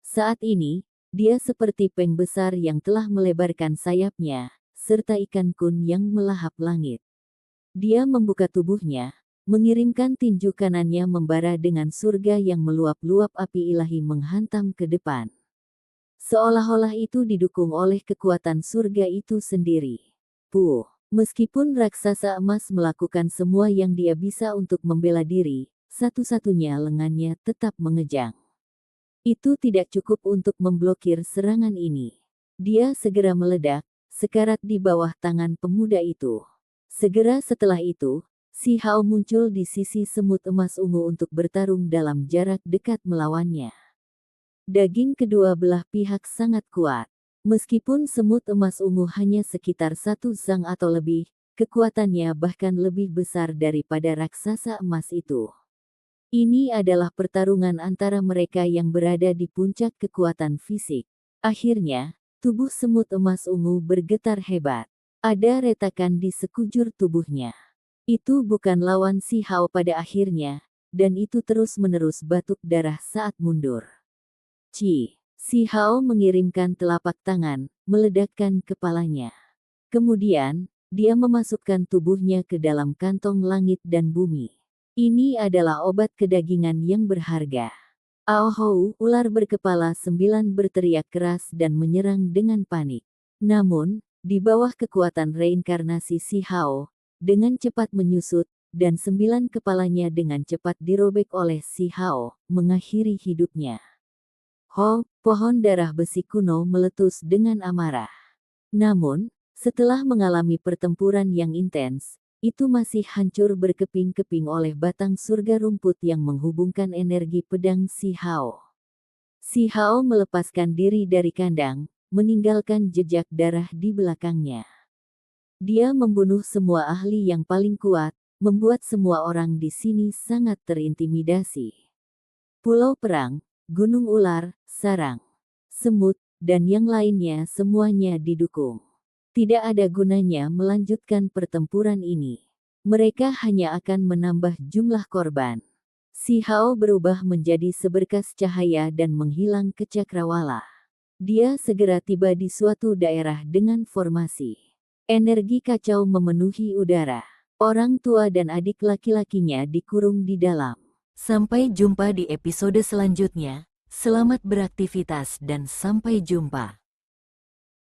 Saat ini, dia seperti peng besar yang telah melebarkan sayapnya, serta ikan kun yang melahap langit. Dia membuka tubuhnya, mengirimkan tinju kanannya membara dengan surga yang meluap-luap api ilahi menghantam ke depan. Seolah-olah itu didukung oleh kekuatan surga itu sendiri. Meskipun raksasa emas melakukan semua yang dia bisa untuk membela diri, satu-satunya lengannya tetap mengejang. Itu tidak cukup untuk memblokir serangan ini. Dia segera meledak, sekarat di bawah tangan pemuda itu. Segera setelah itu, si Hao muncul di sisi semut emas ungu untuk bertarung dalam jarak dekat melawannya. Daging kedua belah pihak sangat kuat. Meskipun semut emas ungu hanya sekitar 1 zang atau lebih, kekuatannya bahkan lebih besar daripada raksasa emas itu. Ini adalah pertarungan antara mereka yang berada di puncak kekuatan fisik. Akhirnya, tubuh semut emas ungu bergetar hebat. Ada retakan di sekujur tubuhnya. Itu bukan lawan si Hao pada akhirnya, dan itu terus-menerus batuk darah saat mundur. Si Hao mengirimkan telapak tangan, meledakkan kepalanya. Kemudian, dia memasukkan tubuhnya ke dalam kantong langit dan bumi. Ini adalah obat kedagingan yang berharga. Aohou, ular berkepala 9 berteriak keras dan menyerang dengan panik. Namun, di bawah kekuatan reinkarnasi si Hao, dengan cepat menyusut, dan 9 kepalanya dengan cepat dirobek oleh si Hao, mengakhiri hidupnya. Pohon darah besi kuno meletus dengan amarah. Namun, setelah mengalami pertempuran yang intens, itu masih hancur berkeping-keping oleh batang surga rumput yang menghubungkan energi pedang si Hao. Si Hao melepaskan diri dari kandang, meninggalkan jejak darah di belakangnya. Dia membunuh semua ahli yang paling kuat, membuat semua orang di sini sangat terintimidasi. Pulau Perang, Gunung Ular, Sarang, Semut, dan yang lainnya semuanya didukung. Tidak ada gunanya melanjutkan pertempuran ini. Mereka hanya akan menambah jumlah korban. Si Hao berubah menjadi seberkas cahaya dan menghilang ke cakrawala. Dia segera tiba di suatu daerah dengan formasi. Energi kacau memenuhi udara. Orang tua dan adik laki-lakinya dikurung di dalam. Sampai jumpa di episode selanjutnya. Selamat beraktivitas dan sampai jumpa.